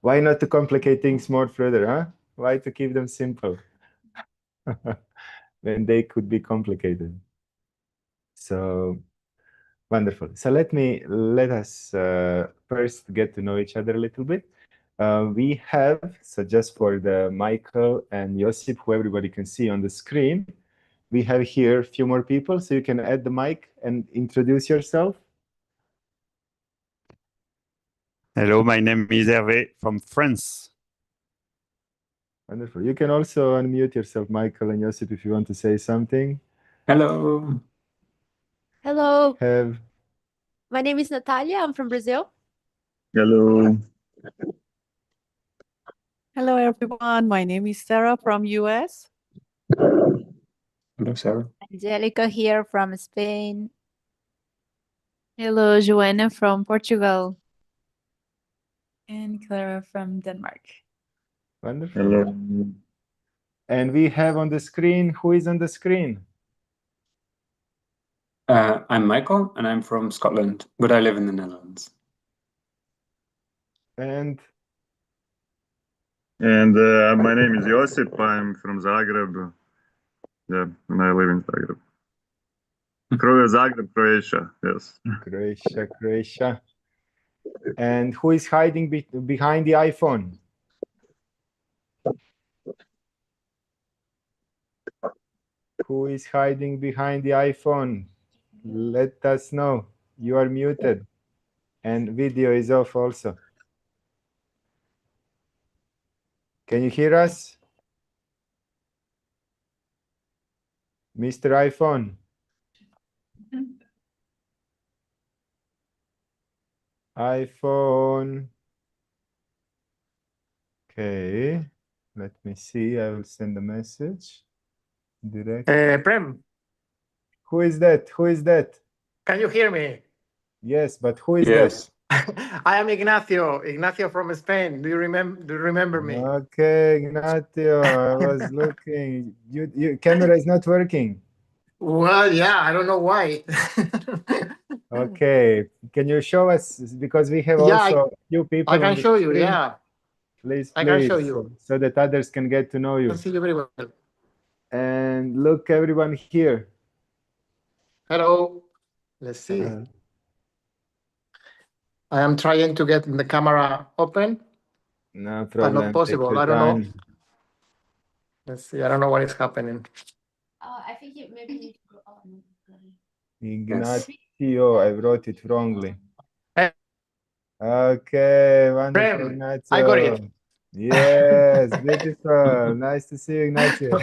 Why not to complicate things more further, huh? Why to keep them simple when they could be complicated? So wonderful. So let us first get to know each other a little bit. We have, so just for the Michael and Josip, who everybody can see on the screen, we have here a few more people, so you can add the mic and introduce yourself. Hello, my name is Hervé from France. Wonderful. You can also unmute yourself, Michael and Josip, if you want to say something. Hello. Hello. Have My name is Natalia. I'm from Brazil. Hello. Hello, everyone. My name is Sarah from US. Hello, Sarah. Angelica here from Spain. Hello, Joanna from Portugal. And Clara from Denmark. wonderful. Hello. And we have on the screen, who is on the screen? I'm Michael, and I'm from Scotland, but I live in the Netherlands. And My name is Josip. I'm from Zagreb. Yeah, and I live in Zagreb. Zagreb, Croatia. Yes. Croatia. And who is hiding behind the iPhone? Who is hiding behind the iPhone? Let us know. You are muted. And video is off also. Can you hear us? Mr. iPhone. iPhone. Okay. Let me see. I will send a message. Direct. Prem, Who is that? Who is that? can you hear me? Yes, but who is Yes. I am Ignacio from Spain. Do you remember me? Okay, Ignacio, I was looking. Your camera is not working. Well, yeah, I don't know why. Okay, can you show us, because we have Yeah, also a few people I on can the show you. screen. Yeah, Please, I can show please, you. so that others can get to know I you. can see you very well. And look, everyone here. Hello. Let's see. I am trying to get the camera open, No but problem. not possible. Take your I don't know. time. Let's see. I don't know what is happening. I think maybe you need to go up. Ignacio, I wrote it wrongly. Eh, Okay, wonderful, Prem, Ignacio. I got it. Yes, beautiful. Nice to see you, Ignacio.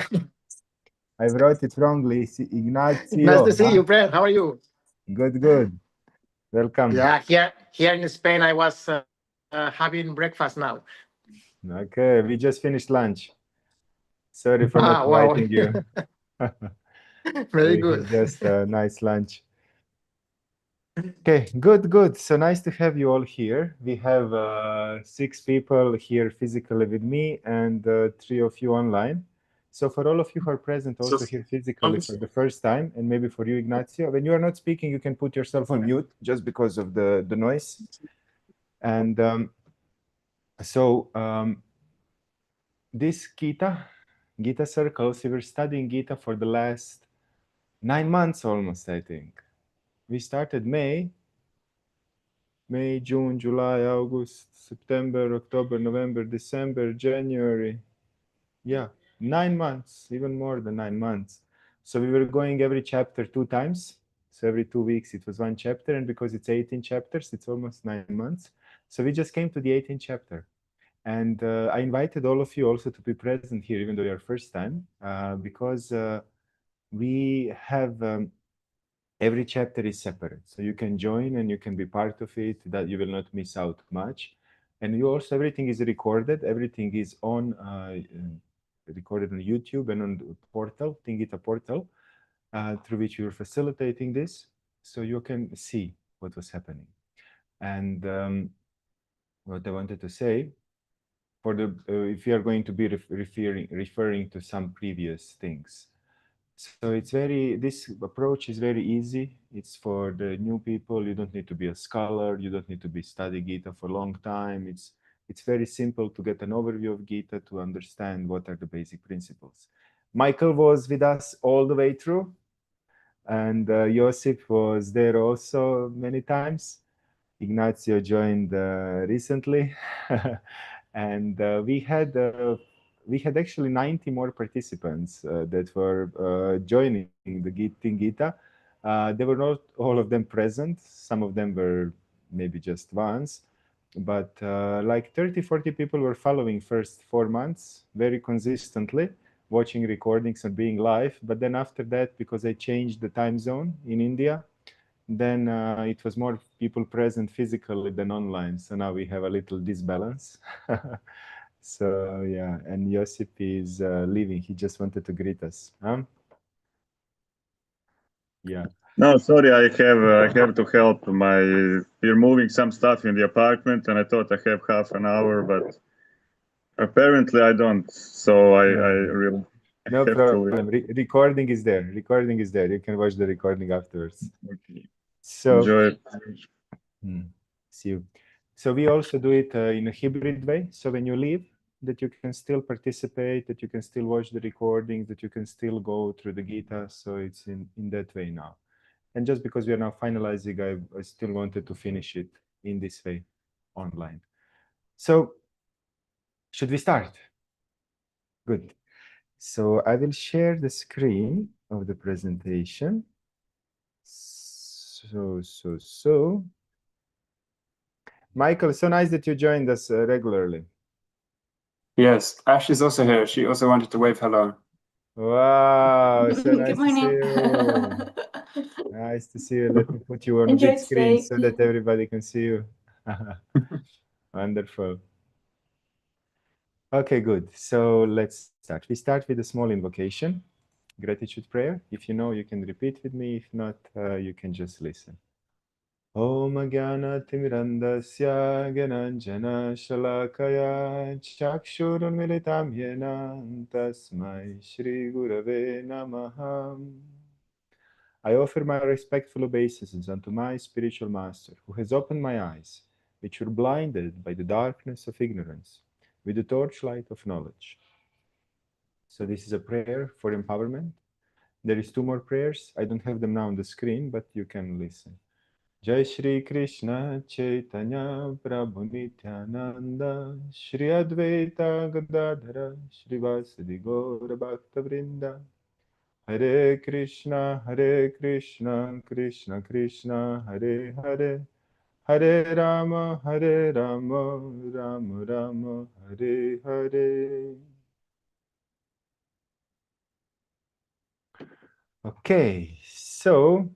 I wrote it wrongly. It's Ignacio. Nice to see you, Prem. How are you? Good, good. Welcome. Yeah, here in Spain, I was having breakfast now. Okay, we just finished lunch. Sorry for not Wow. inviting you. Very We good. had just a nice lunch. Okay, good, good. So nice to have you all here. We have 6 people here physically with me and 3 of you online. So for all of you who are present also here physically for the first time, and maybe for you, Ignacio, when you are not speaking, you can put yourself on mute just because of the noise. And this Gita circles, we were studying Gita for the last 9 months almost, I think. We started May, June, July, August, September, October, November, December, January. Yeah, 9 months, even more than 9 months. So we were going every chapter 2 times. So every 2 weeks it was 1 chapter. And because it's 18 chapters, it's almost 9 months. So we just came to the 18th chapter. And I invited all of you also to be present here, even though you're first time, because we have every chapter is separate. So you can join and you can be part of it, that you will not miss out much. And you also, everything is recorded. Everything is on recorded on YouTube and on the portal, Tingita portal, through which you're facilitating this. So you can see what was happening. And what I wanted to say, for the if you are going to be referring to some previous things, So this approach is very easy. It's for the new people. You don't need to be a scholar. You don't need to be study Gita for a long time. It's very simple to get an overview of Gita, to understand what are the basic principles. Michael was with us all the way through, and Josip was there also many times. Ignacio joined recently, and we had actually 90 more participants that were joining the Gita. They were not all of them present. Some of them were maybe just once, but like 30-40 people were following first 4 months very consistently, watching recordings and being live. But then after that, because I changed the time zone in India, then it was more people present physically than online. So now we have a little disbalance. So yeah, and Josip is leaving. He just wanted to greet us. Yeah. No, sorry, I have to help. We're moving some stuff in the apartment, and I thought I have half an hour, but apparently I don't. So I really no have problem. to. Recording is there. Recording is there. You can watch the recording afterwards. Okay. So Enjoy it. See you. So we also do it in a hybrid way. So when you leave, that you can still participate, that you can still watch the recordings, that you can still go through the Gita. So it's in that way now. And just because we are now finalizing, I still wanted to finish it in this way online. So should we start? Good. So I will share the screen of the presentation. So. Michael, so nice that you joined us regularly. Yes, Ash is also here. She also wanted to wave hello. Wow, so nice Good to see morning. you. Nice to see you. Let me put you on a Enjoy big screen today. so that everybody can see you. Wonderful. Okay, good. So let's start. We start with a small invocation, gratitude prayer. If you know, you can repeat with me. If not, you can just listen. Om Jnana-timirandasya Gyananjana Shalakaya Chakshurunmilitam Yena Tasmai Shri Gurave Namaha. I offer my respectful obeisances unto my spiritual master, who has opened my eyes, which were blinded by the darkness of ignorance, with the torchlight of knowledge. So this is a prayer for empowerment. There is 2 more prayers. I don't have them now on the screen, but you can listen. Jai Shri Krishna Chaitanya Prabhu Nityananda Shri Advaita Gadadhara Shri Vasadi Gaura Bhakta Vrinda Hare Krishna Krishna Krishna Hare Hare Hare Rama Rama Rama Hare Hare. Okay, so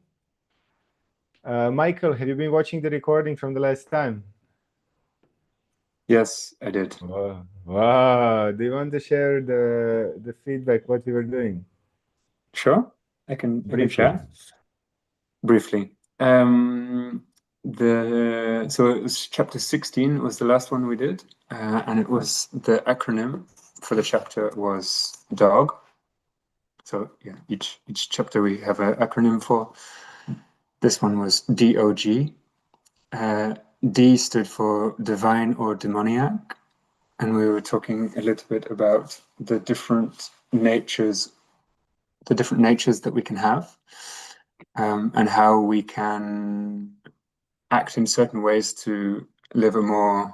Michael, have you been watching the recording from the last time? Yes, I did. Wow. Wow. Do you want to share the feedback, what we were doing? Sure, I can share briefly. So it was chapter 16 was the last one we did, and it was the acronym for the chapter was DOG. So yeah, each chapter we have an acronym for. This one was DOG. D stood for divine or demoniac, and we were talking a little bit about the different natures that we can have, and how we can act in certain ways to live a more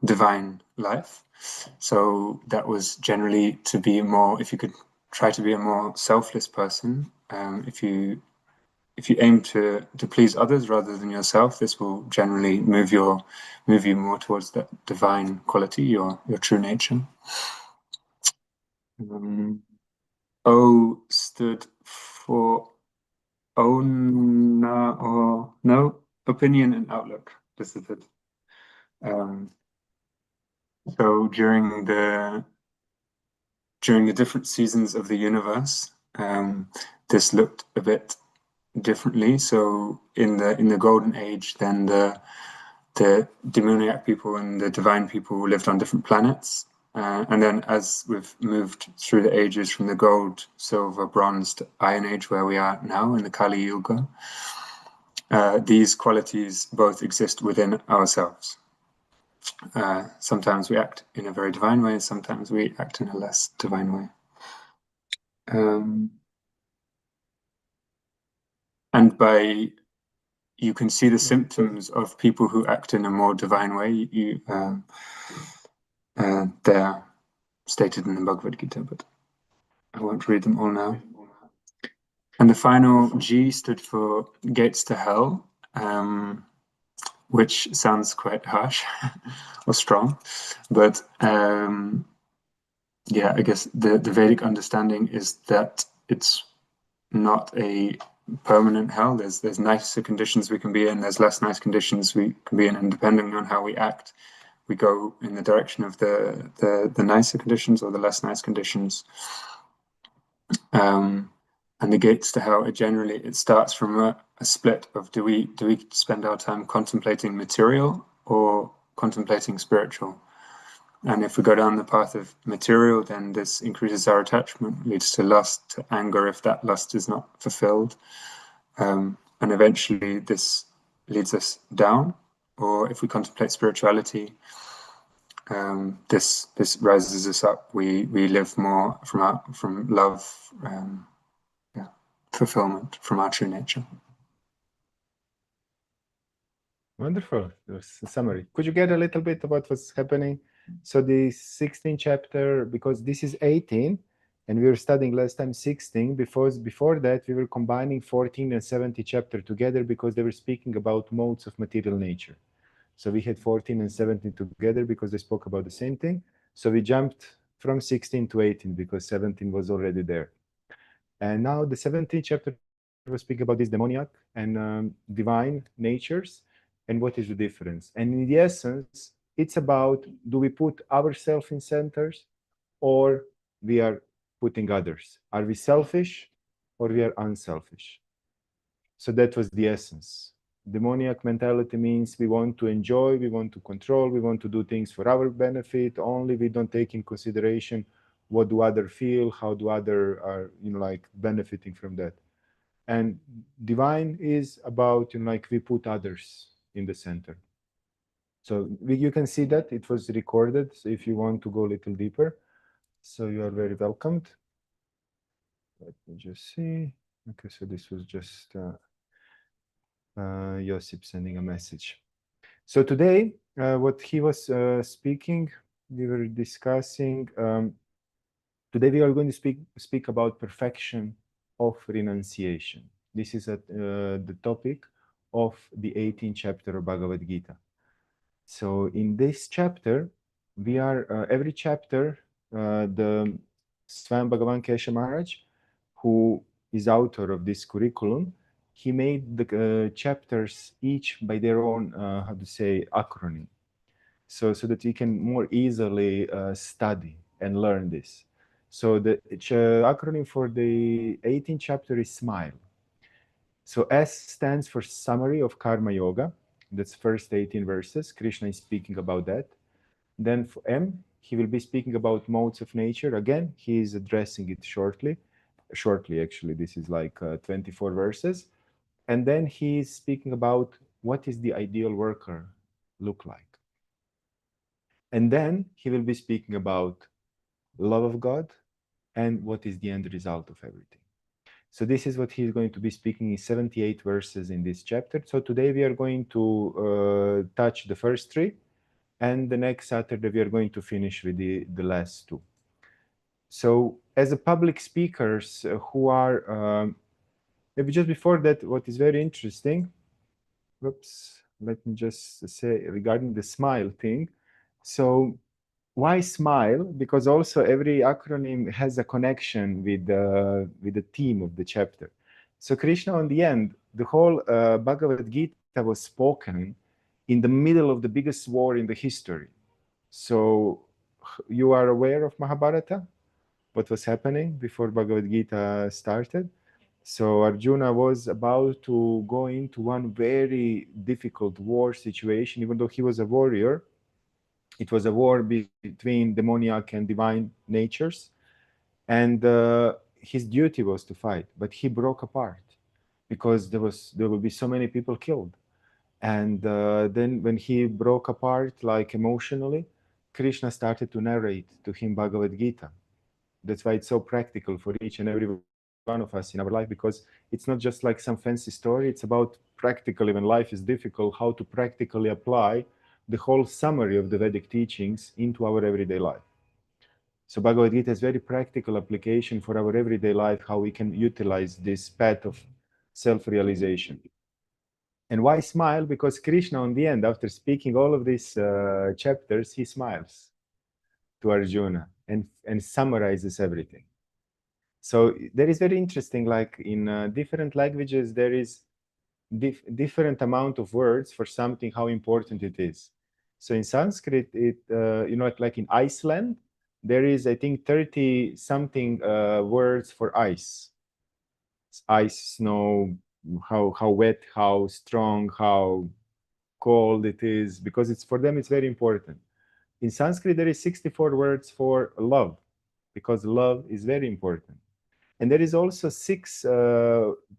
divine life. So that was generally to be more, if you could try to be a more selfless person, if you aim to please others rather than yourself, this will generally move you more towards that divine quality, your true nature. O stood for no opinion and outlook. This is it. So during the different seasons of the universe, this looked a bit differently. So in the golden age, then the demoniac people and the divine people lived on different planets, And then as we've moved through the ages from the gold, silver, bronze to Iron Age, where we are now in the Kali Yuga, these qualities both exist within ourselves. Sometimes we act in a very divine way, sometimes we act in a less divine way. And you can see the symptoms of people who act in a more divine way. They're stated in the Bhagavad Gita, but I won't read them all now. And the final G stood for gates to hell, which sounds quite harsh or strong, but yeah, I guess the Vedic understanding is that it's not a permanent hell. There's nicer conditions we can be in, there's less nice conditions we can be in, and depending on how we act, we go in the direction of the nicer conditions or the less nice conditions. And the gates to hell, it starts from a split of do we spend our time contemplating material or contemplating spiritual? And if we go down the path of material, then this increases our attachment, leads to lust, to anger if that lust is not fulfilled. And eventually this leads us down. Or if we contemplate spirituality, this rises us up. We live more from love, fulfillment from our true nature. Wonderful. There's a summary. Could you get a little bit about what's happening? So the 16th chapter, because this is 18, and we were studying last time 16, because before that we were combining 14 and 17 chapter together because they were speaking about modes of material nature. So we had 14 and 17 together because they spoke about the same thing. So we jumped from 16 to 18 because 17 was already there. And now the 17th chapter was speaking about this demoniac and divine natures and what is the difference. And in the essence, it's about, do we put ourselves in centers or we are putting others? Are we selfish or we are unselfish? So that was the essence. Demoniac mentality means we want to enjoy, we want to control, we want to do things for our benefit only. We don't take in consideration what do others feel, how do others are, like benefiting from that. And divine is about, like we put others in the center. So you can see that it was recorded. So if you want to go a little deeper, so you are very welcomed. Let me just see. Okay, so this was just Josip sending a message. So today, what he was speaking, we were discussing. Today we are going to speak about perfection of renunciation. This is the topic of the 18th chapter of Bhagavad Gita. So in this chapter, we are every chapter, the Swayam Bhagavan Kesha Maharaj, who is author of this curriculum, he made the chapters each by their own, acronym. So that we can more easily study and learn this. So the acronym for the 18th chapter is SMILE. So S stands for Summary of Karma Yoga. That's first 18 verses. Krishna is speaking about that. Then for M, he will be speaking about modes of nature. Again, he is addressing it shortly. Shortly, actually, this is like 24 verses. And then he is speaking about what is the ideal worker look like. And then he will be speaking about love of God and what is the end result of everything. So this is what he's going to be speaking in 78 verses in this chapter. So today we are going to touch the first three, and the next Saturday we are going to finish with the last two. So as a public speakers who are, maybe just before that, what is very interesting, let me just say regarding the SMILE thing. So why SMILE? Because also every acronym has a connection with the theme of the chapter. So Krishna, on the end, the whole Bhagavad Gita was spoken in the middle of the biggest war in the history. So you are aware of Mahabharata, what was happening before Bhagavad Gita started. So Arjuna was about to go into one very difficult war situation, even though he was a warrior. It was a war between demoniac and divine natures, and his duty was to fight, but he broke apart because there will be so many people killed. And then when he broke apart, like emotionally, Krishna started to narrate to him Bhagavad Gita. That's why it's so practical for each and every one of us in our life, because it's not just like some fancy story. It's about practically, when life is difficult, how to practically apply the whole summary of the Vedic teachings into our everyday life. So Bhagavad Gita is very practical application for our everyday life, how we can utilize this path of self-realization. And why smile? Because Krishna, on the end, after speaking all of these chapters, he smiles to Arjuna and summarizes everything. So there is very interesting, like in different languages, there is different amount of words for something, how important it is. So in Sanskrit, it like in Iceland, there is, I think, 30 something words for ice. Ice, snow, how wet, how strong, how cold it is, because it's, for them it's very important. In Sanskrit, there is 64 words for love, because love is very important. And there is also 6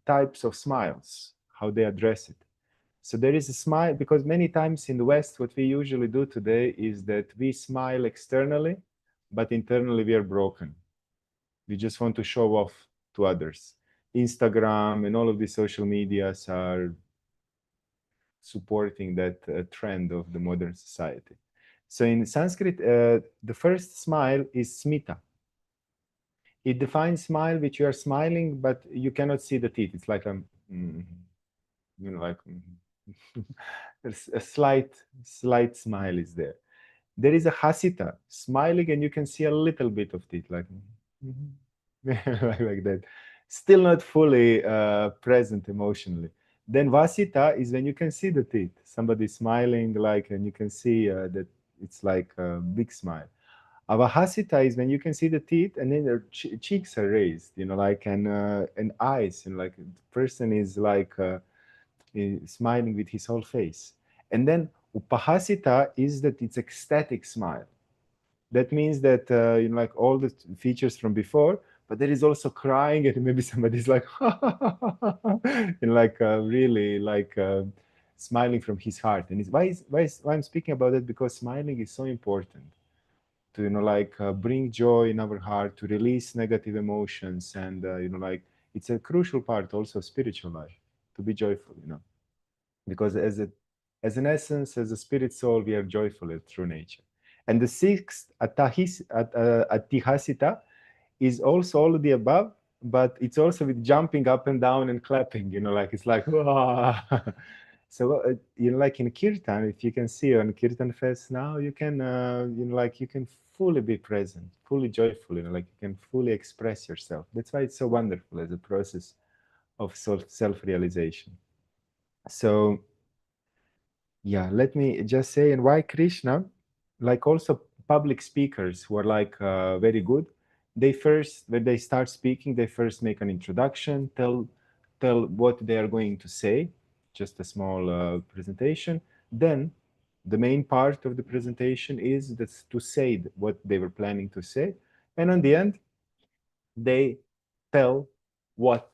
types of smiles, how they address it. So there is a smile, because many times in the West, what we usually do today is that we smile externally, but internally we are broken. We just want to show off to others. Instagram and all of these social medias are supporting that trend of the modern society. So in Sanskrit, the first smile is smita. It defines smile, which you are smiling, but you cannot see the teeth. It's like a slight smile is there. There is a hasita, smiling, and you can see a little bit of teeth, like like that. Still not fully present emotionally. Then vasita is when you can see the teeth. Somebody smiling, like, and you can see that it's like a big smile. Avahasita is when you can see the teeth and then their cheeks are raised, like, and eyes, like the person is like smiling with his whole face. And then upahasita is that it's ecstatic smile. That means that like all the features from before, but there is also crying, and maybe somebody's like and like really like smiling from his heart. And it's why I'm speaking about it, because smiling is so important to like bring joy in our heart, to release negative emotions, and like it's a crucial part also of spiritual life, to be joyful, because as an essence, as a spirit soul, we are joyful through nature. And the 6th atihasita is also all of the above, but it's also with jumping up and down and clapping, like it's like so like in kirtan, if you can see on Kirtan Fest now, you can like you can fully be present, fully joyful, like you can fully express yourself. That's why it's so wonderful as a process of self-realization. So yeah, let me just say, and why Krishna, like also public speakers who are like very good, they first, when they start speaking, they first make an introduction, tell what they are going to say, just a small presentation. Then the main part of the presentation is to say what they were planning to say. And on the end, they tell what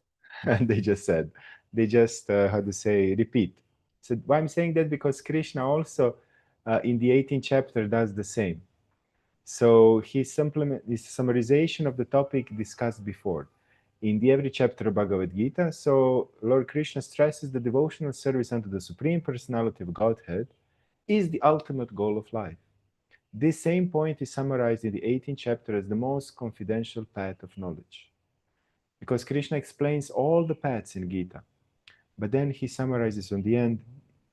they just said. They just, how to say, repeat. So why I'm saying that, because Krishna also in the 18th chapter does the same. So his summarization of the topic discussed before in the every chapter of Bhagavad Gita. So Lord Krishna stresses the devotional service unto the Supreme Personality of Godhead is the ultimate goal of life. This same point is summarized in the 18th chapter as the most confidential path of knowledge, because Krishna explains all the paths in Gita. But then he summarizes on the end,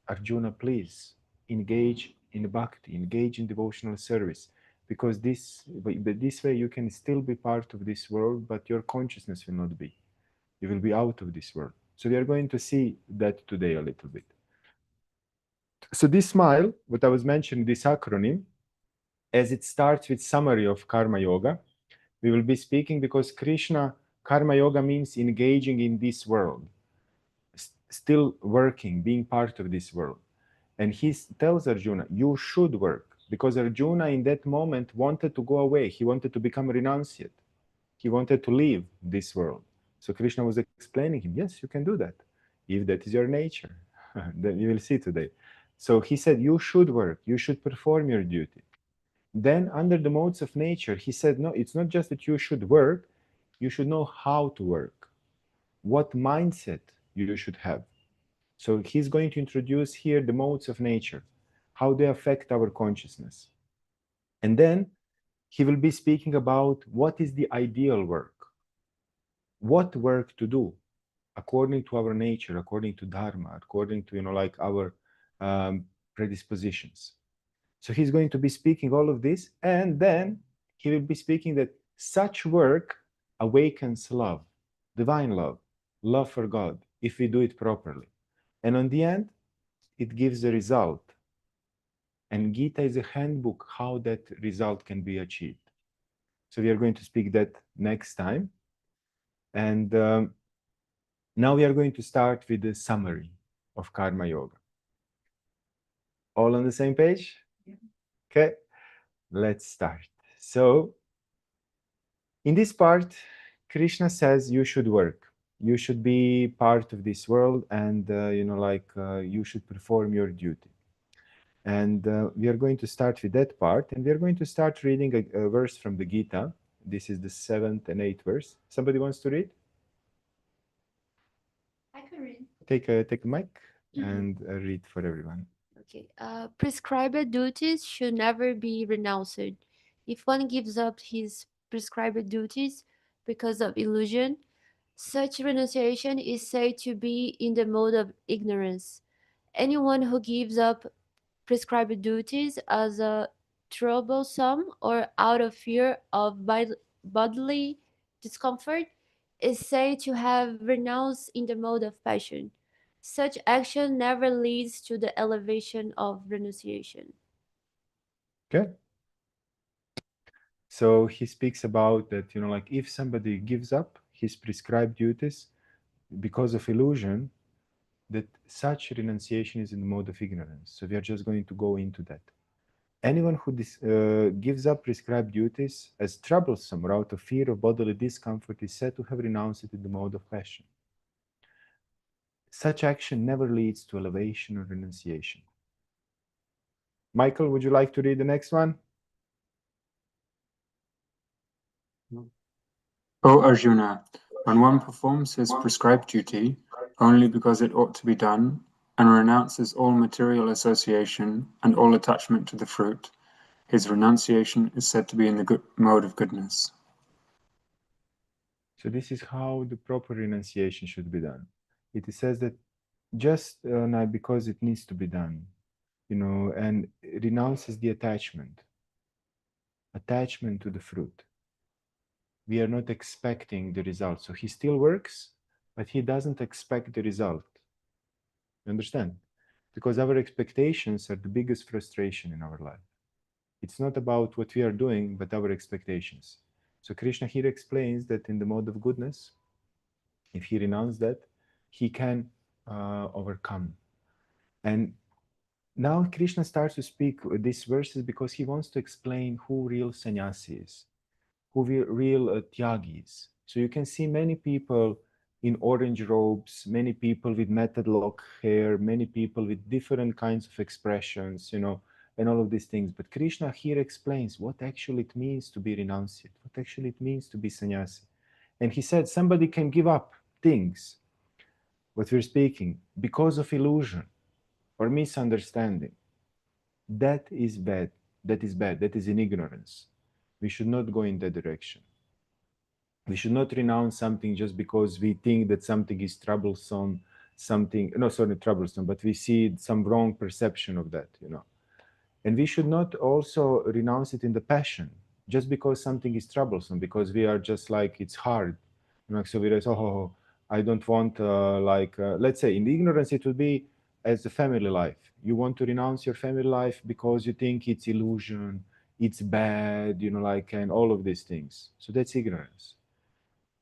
Arjuna, please engage in bhakti, engage in devotional service, because this way you can still be part of this world, but your consciousness will not be. You will be out of this world. So we are going to see that today a little bit. So this smile, what I was mentioning, this acronym, as it starts with summary of Karma Yoga, we will be speaking because Krishna, Karma Yoga means engaging in this world, still working, being part of this world. And he tells Arjuna, you should work, because Arjuna in that moment wanted to go away. He wanted to become a renunciate. He wanted to leave this world. So Krishna was explaining him, yes, you can do that, if that is your nature. Then you will see today. So he said, you should work, you should perform your duty. Then under the modes of nature, he said, no, it's not just that you should work, you should know how to work, what mindset you should have. So he's going to introduce here the modes of nature, how they affect our consciousness. And then he will be speaking about what is the ideal work, what work to do according to our nature, according to dharma, according to, like our predispositions. So he's going to be speaking all of this, and then he will be speaking that such work awakens love, divine love, love for God, if we do it properly. And on the end, it gives a result. And Gita is a handbook how that result can be achieved. So we are going to speak that next time. And now we are going to start with the summary of Karma Yoga. All on the same page? Yeah. Okay, let's start. So in this part, Krishna says you should work. You should be part of this world, and you should perform your duty. And we are going to start with that part, and we are going to start reading a verse from the Gita. This is the 7th and 8th verse. Somebody wants to read? I can read. Take a mic and read for everyone. Okay. Prescribed duties should never be renounced. If one gives up his prescribed duties because of illusion, such renunciation is said to be in the mode of ignorance. Anyone who gives up prescribed duties as a troublesome or out of fear of bodily discomfort is said to have renounced in the mode of passion. Such action never leads to the elevation of renunciation. Okay. So he speaks about that, if somebody gives up his prescribed duties because of illusion, that such renunciation is in the mode of ignorance. So we are just going to go into that. Anyone who gives up prescribed duties as troublesome or out of fear of bodily discomfort is said to have renounced it in the mode of passion. Such action never leads to elevation or renunciation. Michael, would you like to read the next one? O Arjuna, when one performs his prescribed duty only because it ought to be done, and renounces all material association and all attachment to the fruit, his renunciation is said to be in the good mode of goodness. So this is how the proper renunciation should be done. It says that just because it needs to be done, and renounces the attachment to the fruit. We are not expecting the result. So he still works, but he doesn't expect the result. You understand? Because our expectations are the biggest frustration in our life. It's not about what we are doing, but our expectations. So Krishna here explains that in the mode of goodness, if he renounces that, he can overcome. And now Krishna starts to speak these verses because he wants to explain who real sannyasi is, who real tyagi is. So you can see many people in orange robes, many people with matted lock hair, many people with different kinds of expressions, and all of these things. But Krishna here explains what actually it means to be renunciate, what actually it means to be sannyasi. And he said somebody can give up things, what we're speaking, because of illusion or misunderstanding. That is bad. That is bad. That is in ignorance. We should not go in that direction. We should not renounce something just because we think that something is troublesome, troublesome, but we see some wrong perception of that, And we should not also renounce it in the passion, just because something is troublesome, because we are just like, it's hard. So we say, I don't want, let's say in the ignorance, it would be as a family life. You want to renounce your family life because you think it's illusion, it's bad, and all of these things. So that's ignorance.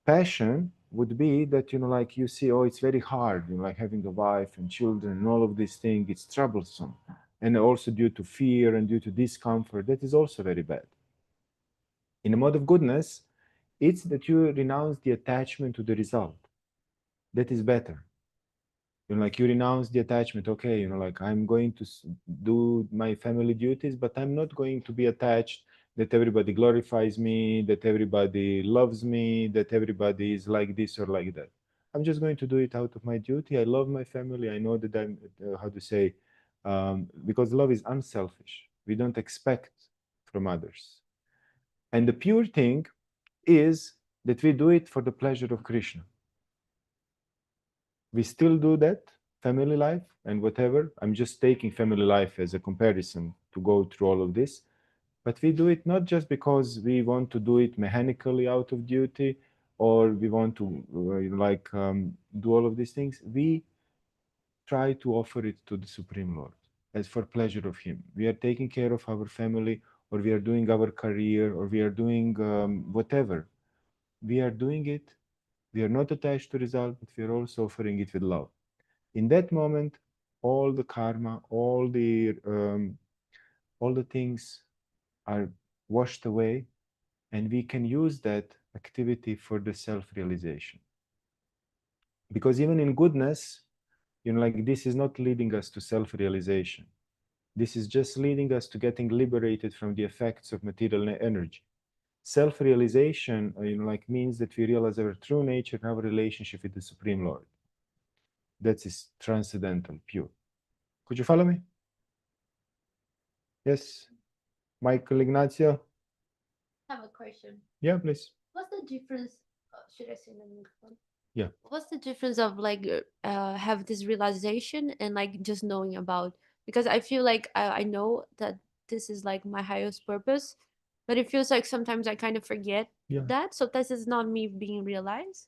Passion would be that, you see, it's very hard, like having a wife and children and all of these things, it's troublesome. and also due to fear and due to discomfort, that is also very bad. In a mode of goodness, it's that you renounce the attachment to the result. That is better. Like you renounce the attachment. Okay, like I'm going to do my family duties, but I'm not going to be attached that everybody glorifies me, that everybody loves me, that everybody is like this or like that. I'm just going to do it out of my duty. I love my family. I know that I'm, how to say, because love is unselfish. We don't expect from others. And the pure thing is that we do it for the pleasure of Krishna. We still do that, family life and whatever. I'm just taking family life as a comparison to go through all of this. But we do it not just because we want to do it mechanically out of duty, or we want to do all of these things. We try to offer it to the Supreme Lord as for pleasure of Him. We are taking care of our family, or we are doing our career, or we are doing whatever. We are doing it. We are not attached to result, but we are also offering it with love. In that moment, all the karma, all the things are washed away, and we can use that activity for the self-realization. Because even in goodness, like this is not leading us to self-realization. This is just leading us to getting liberated from the effects of material energy. Self-realization, means that we realize our true nature and our relationship with the Supreme Lord. That is transcendental, pure. Could you follow me? Yes, Michael Ignacio. I have a question. Yeah, please. What's the difference? Should I say the microphone? Yeah. What's the difference of have this realization and like just knowing about? Because I feel like I know that this is like my highest purpose, but it feels like sometimes I kind of forget that. So this is not me being realized.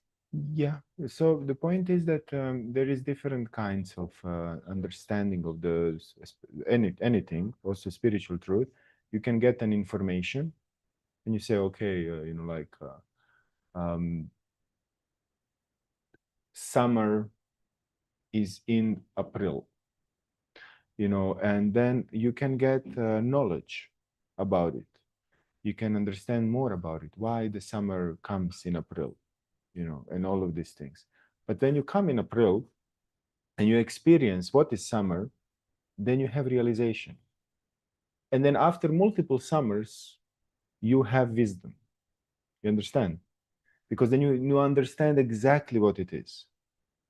Yeah. So the point is that there is different kinds of understanding of the anything, also spiritual truth. You can get an information, and you say, okay, summer is in April, and then you can get knowledge about it. You can understand more about it, why the summer comes in April, and all of these things. But when you come in April and you experience what is summer, then you have realization. And then after multiple summers, you have wisdom. You understand? Because then you understand exactly what it is.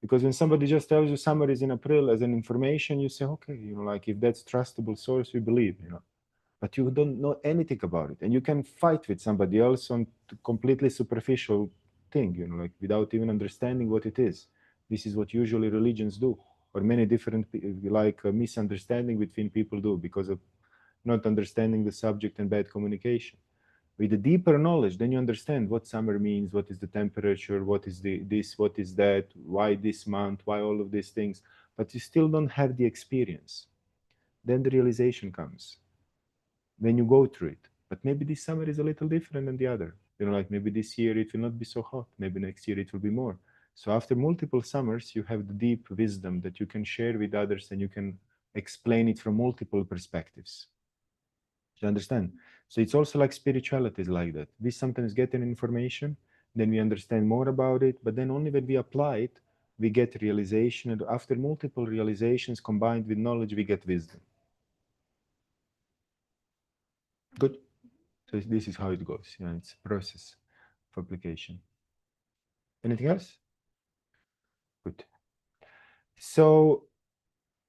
Because when somebody just tells you summer is in April as an information, you say, okay, if that's trustable source, you believe, but you don't know anything about it. And you can fight with somebody else on completely superficial thing, without even understanding what it is. This is what usually religions do, or many different, misunderstanding between people do because of not understanding the subject and bad communication. With a deeper knowledge, then you understand what summer means, what is the temperature, what is this, what is that, why this month, why all of these things, but you still don't have the experience. Then the realization comes when you go through it. But maybe this summer is a little different than the other. Maybe this year it will not be so hot. Maybe next year it will be more. So after multiple summers, you have the deep wisdom that you can share with others, and you can explain it from multiple perspectives. You understand? So it's also like spirituality is like that. We sometimes get an information, then we understand more about it, but then only when we apply it, we get realization. And after multiple realizations combined with knowledge, we get wisdom. Good. So this is how it goes. It's a process of application. Anything else? Good. So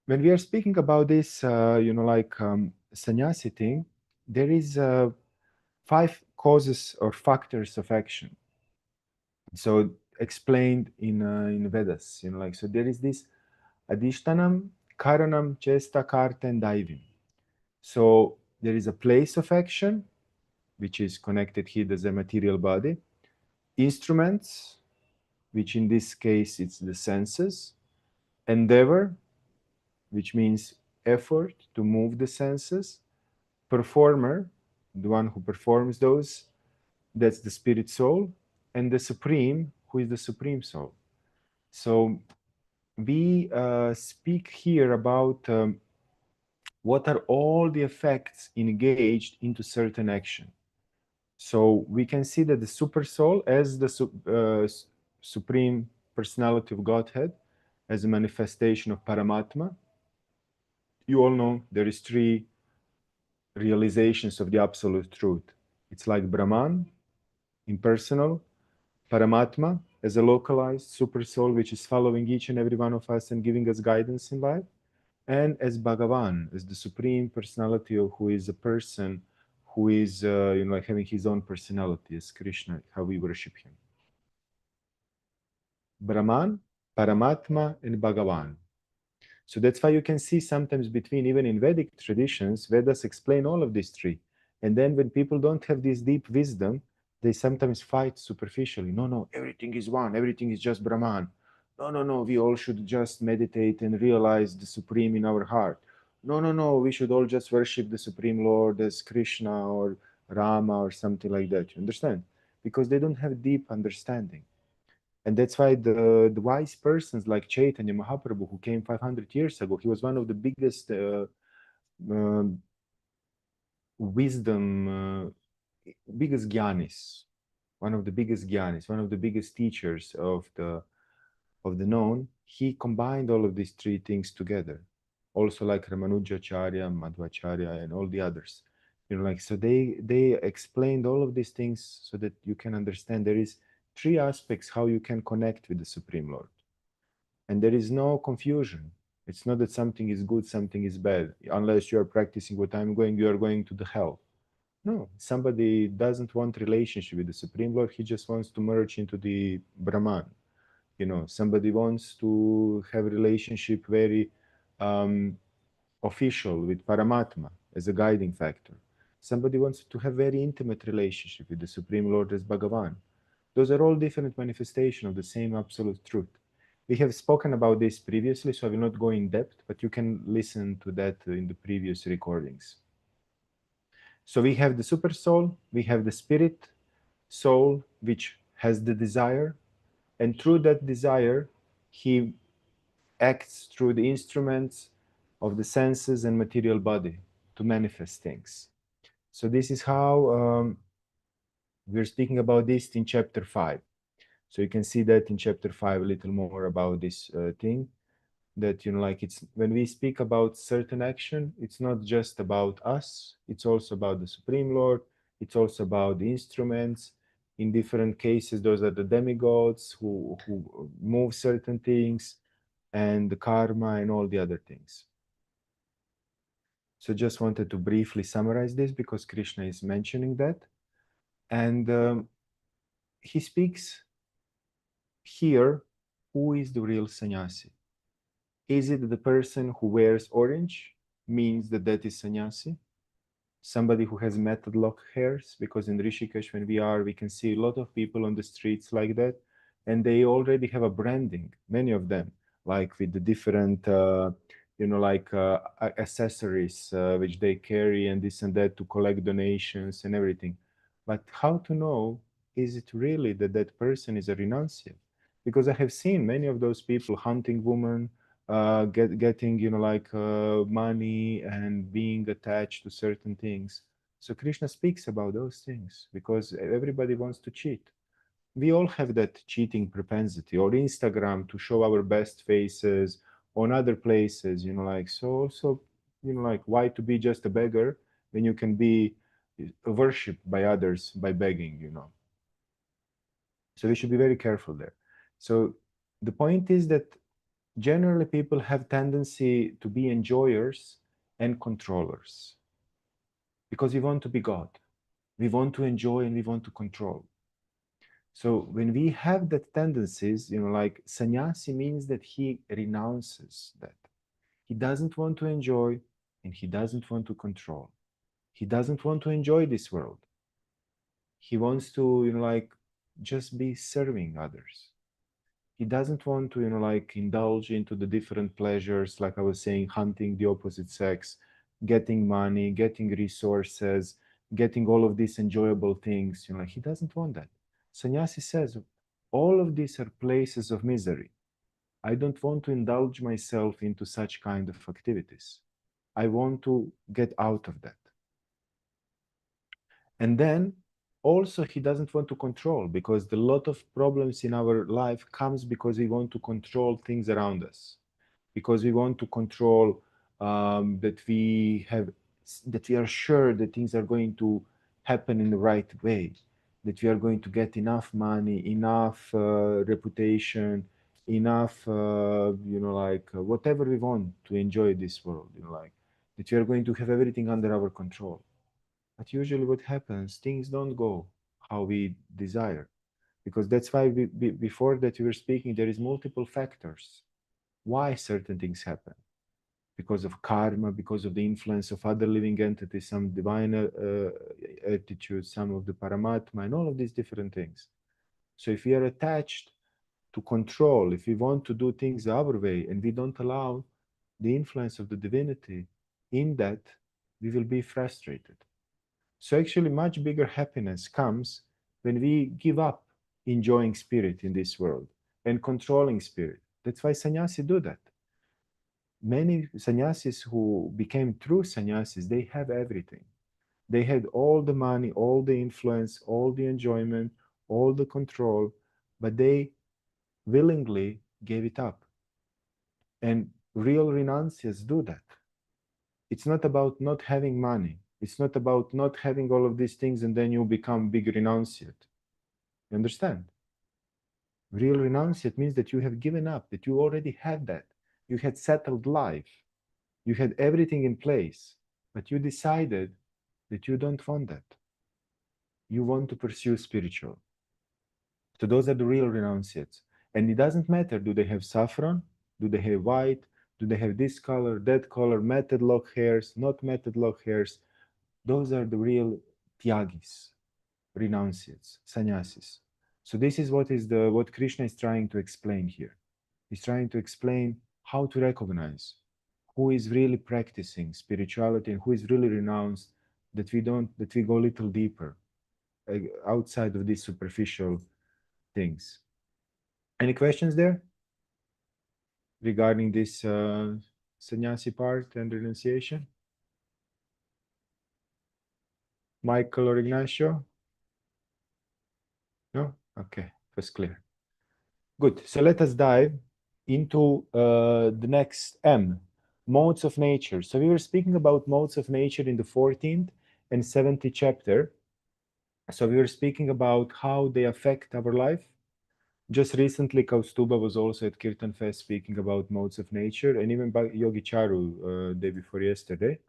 when we are speaking about this, sannyasi thing, there is 5 causes or factors of action. So explained in Vedas, so there is this adishtanam, karanam, chesta, karta, and daivim. So there is a place of action, which is connected here as a material body, instruments, which in this case it's the senses, endeavor, which means effort to move the senses, performer, the one who performs those, that's the spirit soul, and the supreme, who is the supreme soul. So we speak here about what are all the effects engaged into certain action. So we can see that the super soul, as the supreme personality of Godhead, as a manifestation of Paramatma, you all know there is three realizations of the absolute truth. It's like Brahman, impersonal, Paramatma as a localized super soul which is following each and every one of us and giving us guidance in life, and as Bhagavan, as the supreme personality who is a person who is like having his own personality, as Krishna, how we worship him. Brahman, Paramatma, and Bhagavan. So that's why you can see sometimes between, even in Vedic traditions, Vedas explain all of these three. And then when people don't have this deep wisdom, they sometimes fight superficially. No, no, everything is one, everything is just Brahman. No, no, no, we all should just meditate and realize the Supreme in our heart. No, no, no, we should all just worship the Supreme Lord as Krishna or Rama or something like that. You understand? Because they don't have deep understanding. And that's why the wise persons like Chaitanya Mahaprabhu, who came 500 years ago, he was one of the biggest biggest gyanis, one of the biggest gyanis, one of the biggest teachers of the known. He combined all of these three things together. Also like Ramanujacharya, Madhvacharya, and all the others. You know, like, so they explained all of these things so that you can understand there is three aspects how you can connect with the Supreme Lord. And there is no confusion. It's not that something is good, something is bad. Unless you are practicing what I'm going, you are going to the hell. No, somebody doesn't want relationship with the Supreme Lord. He just wants to merge into the Brahman. You know, somebody wants to have a relationship very official with Paramatma as a guiding factor. Somebody wants to have very intimate relationship with the Supreme Lord as Bhagavan. Those are all different manifestations of the same absolute truth. We have spoken about this previously, so I will not go in depth, but you can listen to that in the previous recordings. So we have the super soul, we have the spirit soul, which has the desire, and through that desire, he acts through the instruments of the senses and material body to manifest things. So this is how we're speaking about this in chapter 5. So you can see that in chapter 5 a little more about this thing, that, you know, like, it's when we speak about certain action, it's not just about us, it's also about the Supreme Lord, it's also about the instruments. In different cases, those are the demigods who move certain things, and the karma and all the other things. So just wanted to briefly summarize this because Krishna is mentioning that. And he speaks here, who is the real sannyasi? Is it the person who wears orange, means that that is sannyasi? Somebody who has matadlock hairs? Because in Rishikesh, when we can see a lot of people on the streets like that, and they already have a branding, many of them, like with the different, accessories which they carry and this and that to collect donations and everything. But how to know, is it really that that person is a renunciate? Because I have seen many of those people hunting women, getting, money and being attached to certain things. So Krishna speaks about those things because everybody wants to cheat. We all have that cheating propensity, or Instagram to show our best faces, on other places, so also, why to be just a beggar when you can be worshipped by others by begging. So we should be very careful there. So the point is that generally people have tendency to be enjoyers and controllers because we want to be God. We want to enjoy and we want to control. So when we have that tendencies, like sannyasi means that he renounces that. He doesn't want to enjoy and he doesn't want to control. He doesn't want to enjoy this world. He wants to, just be serving others. He doesn't want to, indulge into the different pleasures, like I was saying, hunting the opposite sex, getting money, getting resources, getting all of these enjoyable things. He doesn't want that. Sannyasi says, all of these are places of misery. I don't want to indulge myself into such kind of activities. I want to get out of that. And then also he doesn't want to control, because the lot of problems in our life comes because we want to control things around us, because we want to control that we are sure that things are going to happen in the right way, that we are going to get enough money, enough reputation, enough whatever we want to enjoy this world, that we are going to have everything under our control. But usually what happens, things don't go how we desire, because that's why before that we were speaking, there is multiple factors why certain things happen, because of karma, because of the influence of other living entities, some divine attitudes, some of the paramatma, and all of these different things. So if we are attached to control, if we want to do things our way, and we don't allow the influence of the divinity in that, we will be frustrated. So actually much bigger happiness comes when we give up enjoying spirit in this world and controlling spirit. That's why sannyasi do that. Many sannyasis who became true sannyasis, they have everything. They had all the money, all the influence, all the enjoyment, all the control, but they willingly gave it up. And real renunciates do that. It's not about not having money. It's not about not having all of these things and then you become big renunciate. You understand? Real renunciate means that you have given up, that you already had that. You had settled life. You had everything in place, but you decided that you don't want that. You want to pursue spiritual. So those are the real renunciates. And it doesn't matter, do they have saffron? Do they have white? Do they have this color, that color, matted lock hairs, not matted lock hairs? Those are the real tyagis, renunciates, sannyasis. So this is what Krishna is trying to explain here. He's trying to explain how to recognize who is really practicing spirituality and who is really renounced, that we go a little deeper outside of these superficial things. Any questions there regarding this sannyasi part and renunciation? Michael or Ignacio? No? Okay, it was clear. Good. So let us dive into the next M, modes of nature. So we were speaking about modes of nature in the 14th and 17th chapter. So we were speaking about how they affect our life. Just recently, Kaustuba was also at Kirtan Fest speaking about modes of nature, and even Yogi Charu day before yesterday.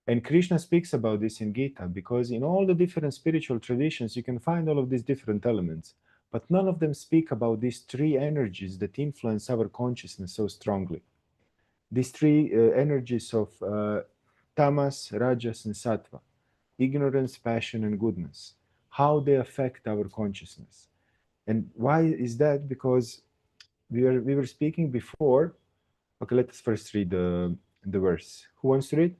And Krishna speaks about this in Gita, because in all the different spiritual traditions, you can find all of these different elements, but none of them speak about these three energies that influence our consciousness so strongly. These three energies of tamas, rajas, and sattva, ignorance, passion, and goodness, how they affect our consciousness. And why is that? Because we were speaking before. Okay, let us first read the verse. Who wants to read?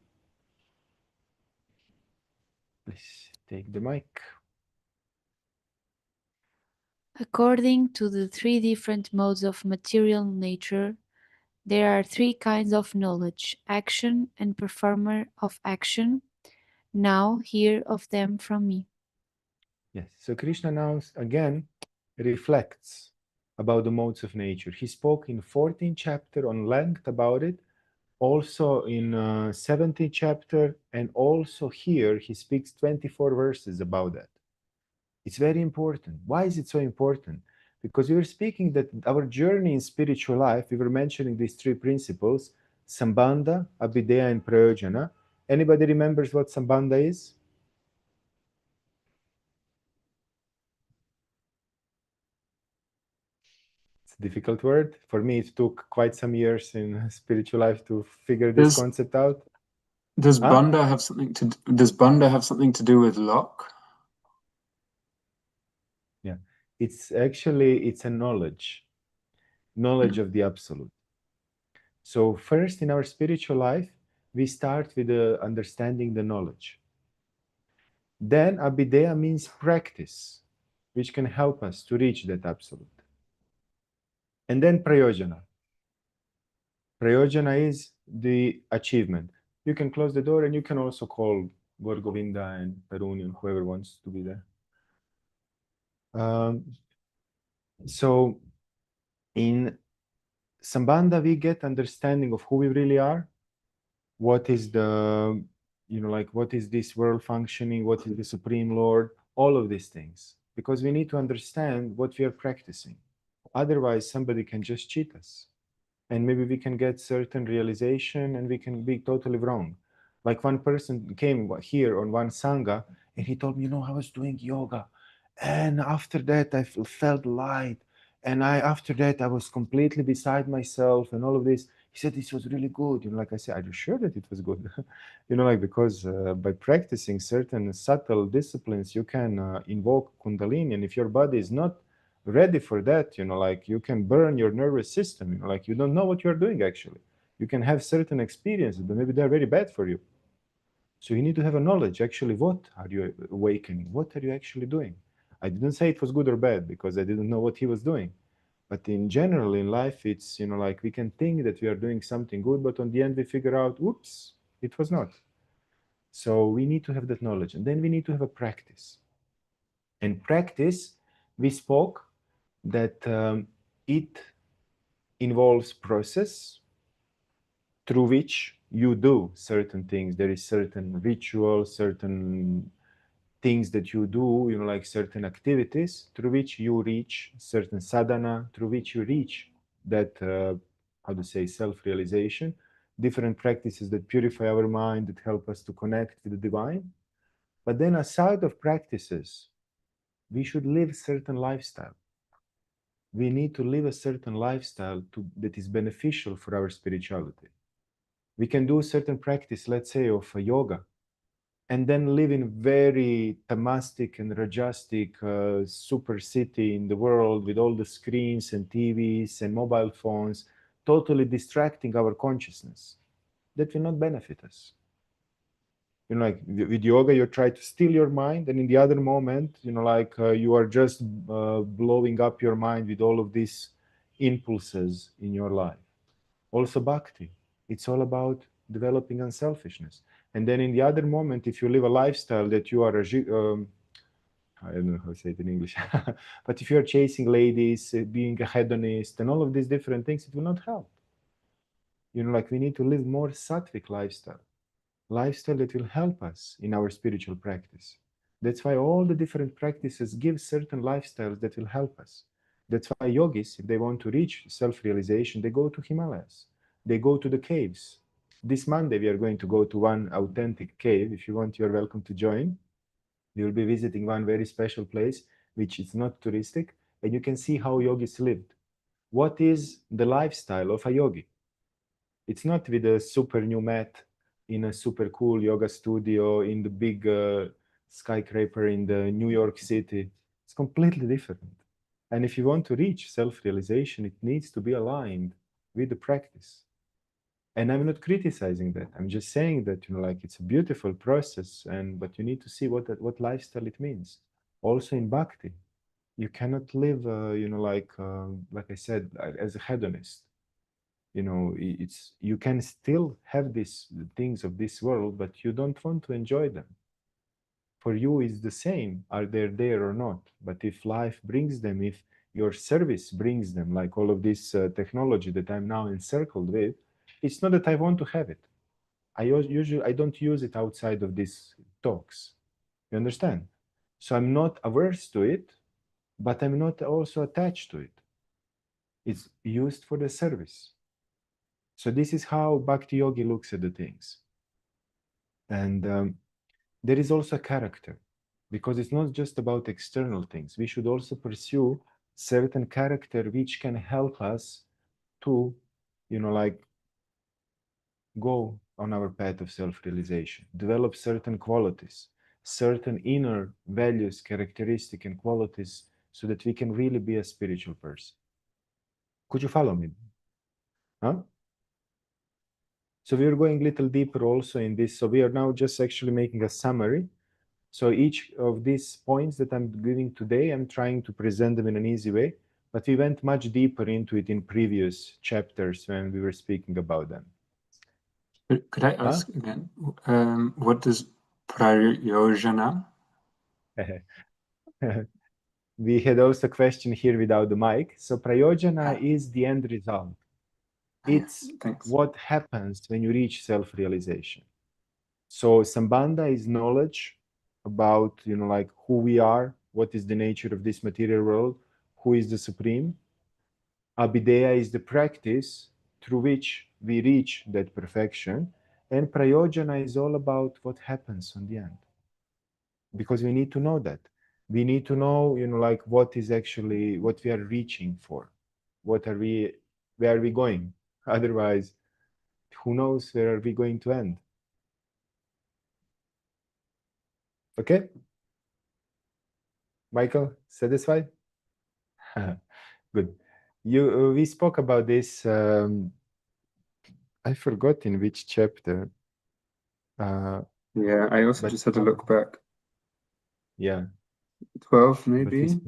Please take the mic. According to the three different modes of material nature, there are three kinds of knowledge: action and performer of action. Now hear of them from me. Yes, so Krishna now again reflects about the modes of nature. He spoke in 14th chapter on length about it, also in 17th chapter, and also here he speaks 24 verses about that. It's very important. Why is it so important? Because we were speaking that our journey in spiritual life, we were mentioning these three principles: Sambandha, Abhideya, and Prayojana. Anybody remembers what Sambandha is? It's a difficult word. For me, it took quite some years in spiritual life to figure this concept out. Does Bandha have something to do with lock? Yeah, it's a knowledge of the absolute. So first in our spiritual life, we start with understanding the knowledge. Then Abhideya means practice, which can help us to reach that absolute. And then Prayojana. Prayojana is the achievement. You can close the door and you can also call Gorgovinda and Perunion, whoever wants to be there. So in Sambandha, we get understanding of who we really are. What is the, like what is this world functioning? What is the Supreme Lord? All of these things. Because we need to understand what we are practicing. Otherwise, somebody can just cheat us. And maybe we can get certain realization and we can be totally wrong. Like one person came here on one Sangha and he told me, I was doing yoga. And after that, I felt light. And after that, I was completely beside myself and all of this. He said, this was really good. Like I said, are you sure that it was good? Because by practicing certain subtle disciplines, you can invoke Kundalini. And if your body is not ready for that, like you can burn your nervous system, like you don't know what you're doing actually. You can have certain experiences, but maybe they're very bad for you. So you need to have a knowledge, actually, what are you awakening? What are you actually doing? I didn't say it was good or bad because I didn't know what he was doing. But in general, in life, it's, like we can think that we are doing something good, but on the end we figure out, oops, it was not. So we need to have that knowledge. And then we need to have a practice. And practice, we spoke that it involves process through which you do certain things. There is certain rituals, certain things that you do, like certain activities through which you reach certain sadhana, through which you reach that, how to say, self-realization, different practices that purify our mind, that help us to connect with the divine. But then aside of practices, we should live certain lifestyle. We need to live a certain lifestyle that is beneficial for our spirituality. We can do a certain practice, let's say, of yoga, and then live in very tamastic and rajastic super city in the world with all the screens and TVs and mobile phones, totally distracting our consciousness. That will not benefit us. Like with yoga, you try to still your mind, and in the other moment, you are just blowing up your mind with all of these impulses in your life. Also bhakti, it's all about developing unselfishness. And then in the other moment, if you live a lifestyle that you are I don't know how to say it in English, but if you're chasing ladies, being a hedonist, and all of these different things, it will not help. Like we need to live more sattvic lifestyle that will help us in our spiritual practice. That's why all the different practices give certain lifestyles that will help us. That's why yogis, if they want to reach self-realization, they go to Himalayas. They go to the caves. This Monday, we are going to go to one authentic cave. If you want, you're welcome to join. We will be visiting one very special place, which is not touristic, and you can see how yogis lived. What is the lifestyle of a yogi? It's not with a super new mat in a super cool yoga studio in the big skyscraper in the New York City. It's completely different. And if you want to reach self-realization, it needs to be aligned with the practice. And I'm not criticizing that. I'm just saying that, it's a beautiful process, but you need to see what lifestyle it means. Also in bhakti, you cannot live, like I said, as a hedonist. You can still have these things of this world, but you don't want to enjoy them. For you, it's the same. Are they there or not? But if life brings them, if your service brings them, like all of this technology that I'm now encircled with, it's not that I want to have it. I don't use it outside of these talks. You understand? So I'm not averse to it, but I'm not also attached to it. It's used for the service. So this is how Bhakti Yogi looks at the things. And there is also a character, because it's not just about external things. We should also pursue certain character which can help us to, go on our path of self-realization, develop certain qualities, certain inner values, characteristic and qualities, so that we can really be a spiritual person. Could you follow me? Huh? So we are going a little deeper also in this. So we are now just actually making a summary. So each of these points that I'm giving today, I'm trying to present them in an easy way, but we went much deeper into it in previous chapters when we were speaking about them. Could I ask again? What does prayojana? We had also a question here without the mic. So prayojana is the end result. It's what happens when you reach self-realization. So Sambandha is knowledge about, like who we are, what is the nature of this material world, who is the supreme. Abhideya is the practice through which we reach that perfection. And prayojana is all about what happens on the end. Because we need to know that. We need to know, like what is actually, what we are reaching for. Where are we going? Otherwise, who knows where are we going to end? Okay? Michael, satisfied? Good. We spoke about this. I forgot in which chapter. Yeah, I also just had to look back. Yeah. 12, maybe?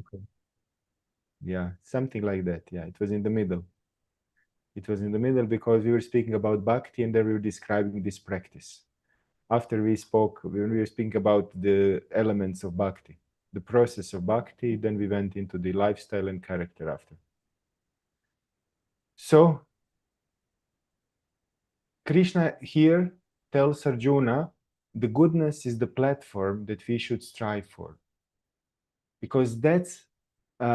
Yeah, something like that. Yeah, it was in the middle. It was in the middle because we were speaking about bhakti and then we were describing this practice. After we spoke, when we were speaking about the elements of bhakti, the process of bhakti, then we went into the lifestyle and character after. So, Krishna here tells Arjuna, the goodness is the platform that we should strive for. Because that's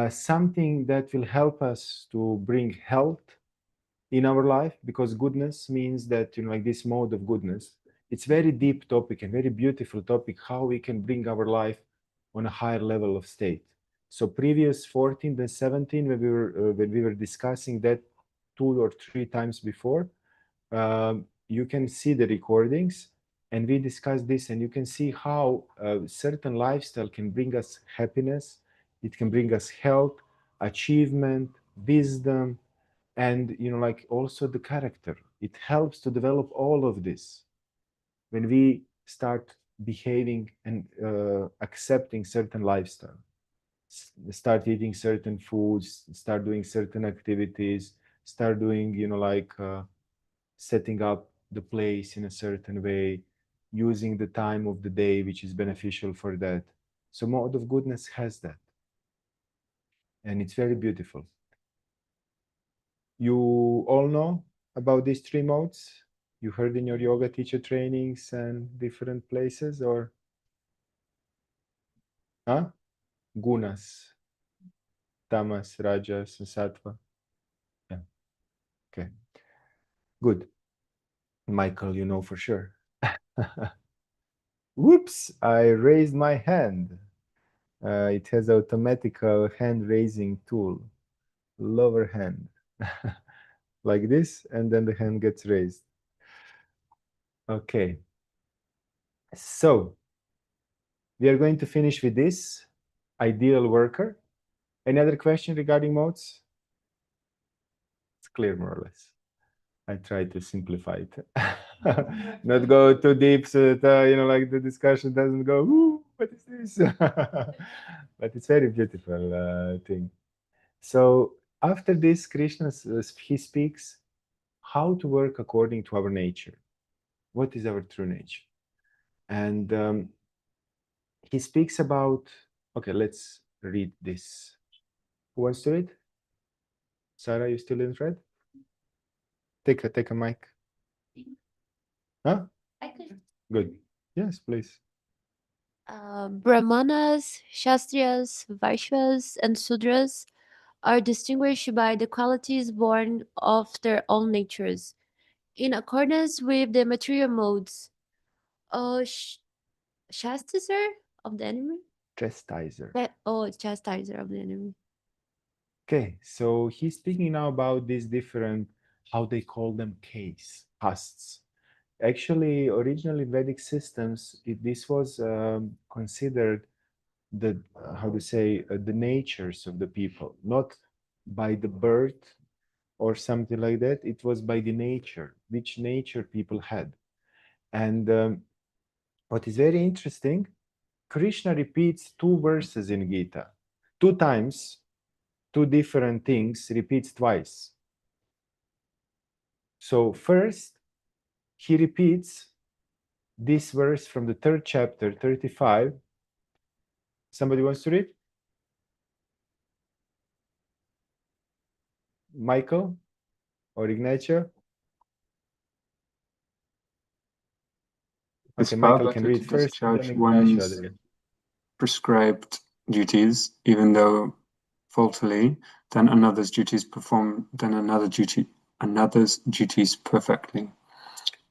something that will help us to bring health in our life, because goodness means that, like this mode of goodness, it's very deep topic and very beautiful topic, how we can bring our life on a higher level of state. So previous 14 and 17, when we were discussing that 2 or 3 times before, you can see the recordings and we discussed this, and you can see how a certain lifestyle can bring us happiness, it can bring us health, achievement, wisdom, and like also the character. It helps to develop all of this when we start behaving and accepting certain lifestyle, start eating certain foods, start doing certain activities, start doing setting up the place in a certain way, using the time of the day which is beneficial for that. So mode of goodness has that, and it's very beautiful. You all know about these 3 modes? You heard in your yoga teacher trainings and different places, or? Huh? Gunas, tamas, rajas, and sattva. Yeah. Okay. Good. Michael, you know for sure. Whoops, I raised my hand. It has automatical hand raising tool, lower hand, like this, and then the hand gets raised. Okay. So we are going to finish with this ideal worker. Any other question regarding modes? It's clear more or less. I try to simplify it. Not go too deep so that, like the discussion doesn't go, ooh, what is this? But it's very beautiful thing. So after this, Krishna, he speaks how to work according to our nature. What is our true nature? And he speaks about, okay, let's read this. Who wants to read? Sarah, you still in red? Take a mic. Huh? I could. Good. Yes, please. Brahmanas, Kshatriyas, Vaishyas, and Sudras are distinguished by the qualities born of their own natures, in accordance with the material modes. Chastiser of the enemy? Chastiser. Chastiser of the enemy. Okay, so he's speaking now about these different, how they call them castes. Actually, originally Vedic systems, this was considered the, how to say, the natures of the people, not by the birth or something like that. It was by the nature, which nature people had. And what is very interesting, Krishna repeats 2 verses in Gita. 2 times, 2 different things repeats twice. So first, he repeats this verse from the 3rd chapter, 35. Somebody wants to read? Michael or Ignacio? It's Okay, far Michael can better read to first, discharge then Ignacio. one's prescribed duties, even though faultily, than another's duties perfectly.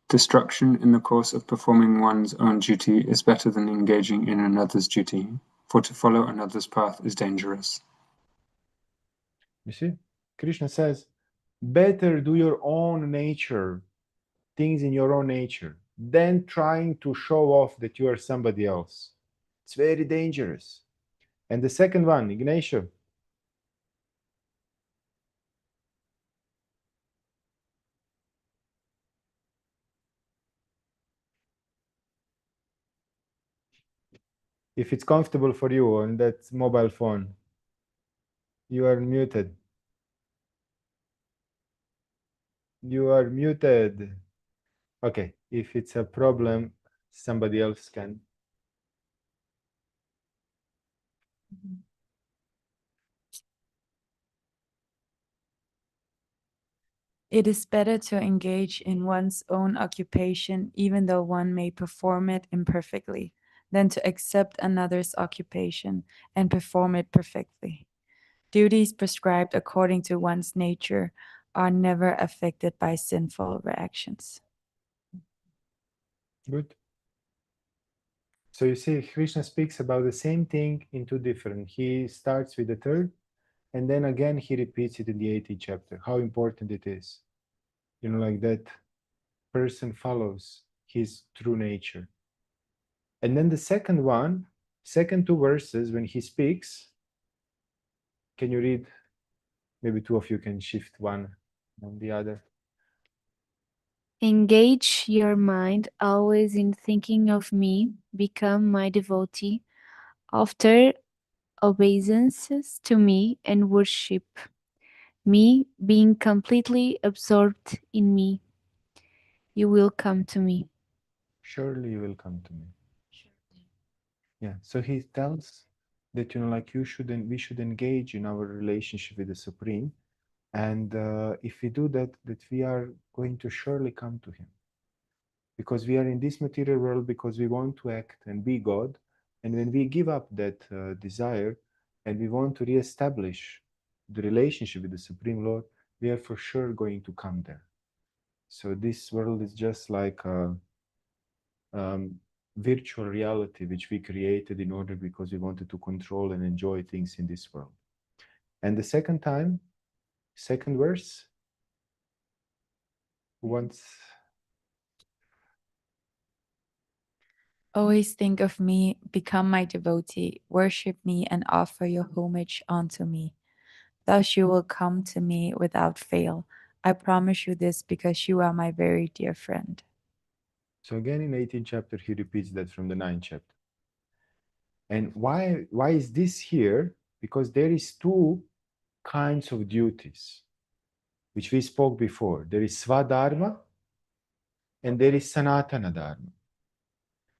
Destruction in the course of performing one's own duty is better than engaging in another's duty, for to follow another's path is dangerous. You see, Krishna says, better do your own nature, things in your own nature, than trying to show off that you are somebody else. It's very dangerous. And the second one, Ignacio. If it's comfortable for you on that mobile phone, you are muted. You are muted. Okay, if it's a problem, somebody else can. It is better to engage in one's own occupation, even though one may perform it imperfectly, than to accept another's occupation and perform it perfectly. Duties prescribed according to one's nature are never affected by sinful reactions. Good. So you see, Krishna speaks about the same thing in two different. He starts with the 3rd, and then again he repeats it in the 18th chapter. How important it is, like that person follows his true nature. And then the second one, second two verses, when he speaks, can you read? Maybe two of you can shift one on the other. Engage your mind always in thinking of me, become my devotee, offer obeisances to me and worship me, being completely absorbed in me. You will come to me. Surely you will come to me. Yeah. So he tells that we should engage in our relationship with the Supreme, and if we do that, we are going to surely come to Him, because we are in this material world because we want to act and be God, and when we give up that desire and we want to reestablish the relationship with the Supreme Lord, we are for sure going to come there. So this world is just like a virtual reality which we created in order because we wanted to control and enjoy things in this world. And the second verse, who wants? Always think of me, become my devotee, worship me, and offer your homage unto me. Thus you will come to me without fail. I promise you this because you are my very dear friend. So again in 18th chapter, he repeats that from the 9th chapter. And why is this here? Because there is two kinds of duties, which we spoke before. There is Swadharma and there is Sanatana Dharma.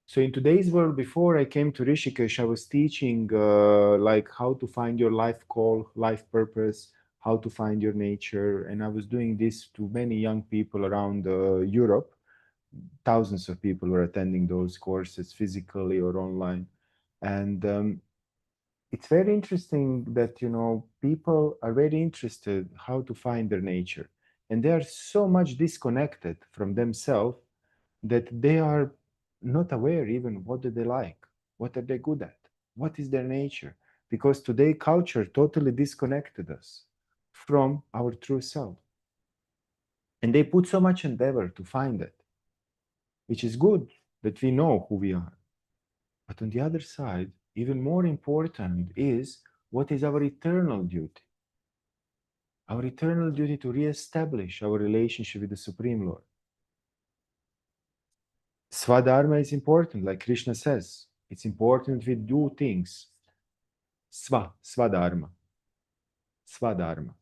So in today's world, before I came to Rishikesh, I was teaching like how to find your life call, life purpose, how to find your nature. And I was doing this to many young people around Europe. Thousands of people were attending those courses physically or online. And it's very interesting that, people are very interested how to find their nature. And they are so much disconnected from themselves that they are not aware even what do they like, what are they good at, what is their nature. Because today culture totally disconnected us from our true self. And they put so much endeavor to find it, which is good that we know who we are. But on the other side, even more important is what is our eternal duty. Our eternal duty to reestablish our relationship with the Supreme Lord. Swadharma is important, like Krishna says. It's important we do things. Swadharma. Swadharma.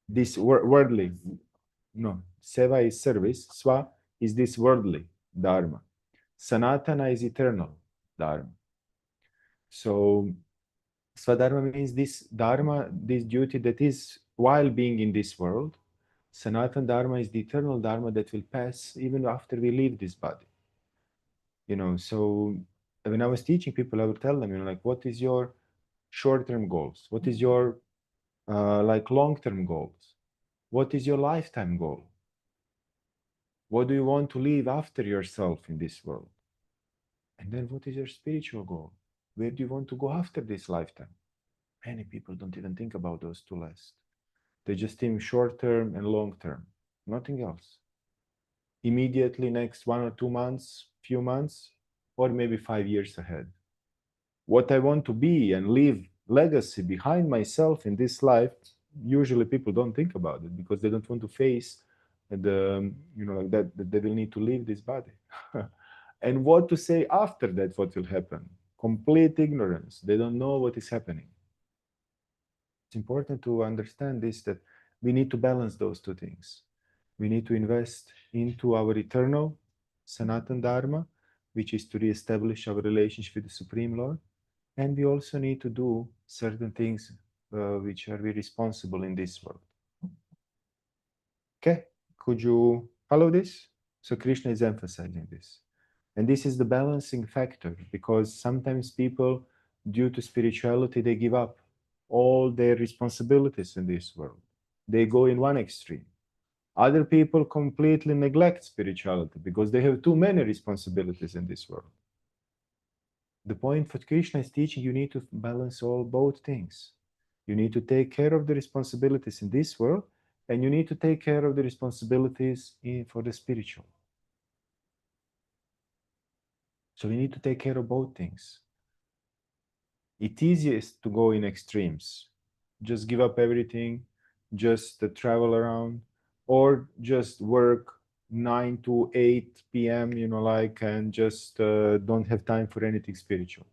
This worldly. No, seva is service. Swa is this worldly dharma. Sanatana is eternal dharma. So Swadharma means this dharma, this duty that is while being in this world. Sanatana dharma is the eternal dharma that will pass even after we leave this body. So when I was teaching people, I would tell them, like, what is your short-term goals? What is your like long-term goals? What is your lifetime goal? What do you want to live after yourself in this world? And then what is your spiritual goal? Where do you want to go after this lifetime? Many people don't even think about those two last. They just think short-term and long-term, nothing else. Immediately next 1 or 2 months, few months, or maybe 5 years ahead. What I want to be and leave legacy behind myself in this life, usually people don't think about it because they don't want to face the, that they will need to leave this body. And what to say after that, what will happen? Complete ignorance. They don't know what is happening. It's important to understand this, that we need to balance those two things. We need to invest into our eternal Sanatan Dharma, which is to reestablish our relationship with the Supreme Lord. And we also need to do certain things which are we responsible in this world. Okay, could you follow this? So Krishna is emphasizing this. And this is the balancing factor, because sometimes people, due to spirituality, they give up all their responsibilities in this world. They go in one extreme. Other people completely neglect spirituality because they have too many responsibilities in this world. The point what Krishna is teaching, you need to balance both things. You need to take care of the responsibilities in this world, and you need to take care of the responsibilities for the spiritual. So we need to take care of both things. It's easiest to go in extremes. Just give up everything, just travel around, or just work 9 to 8 p.m., and just don't have time for anything spiritual.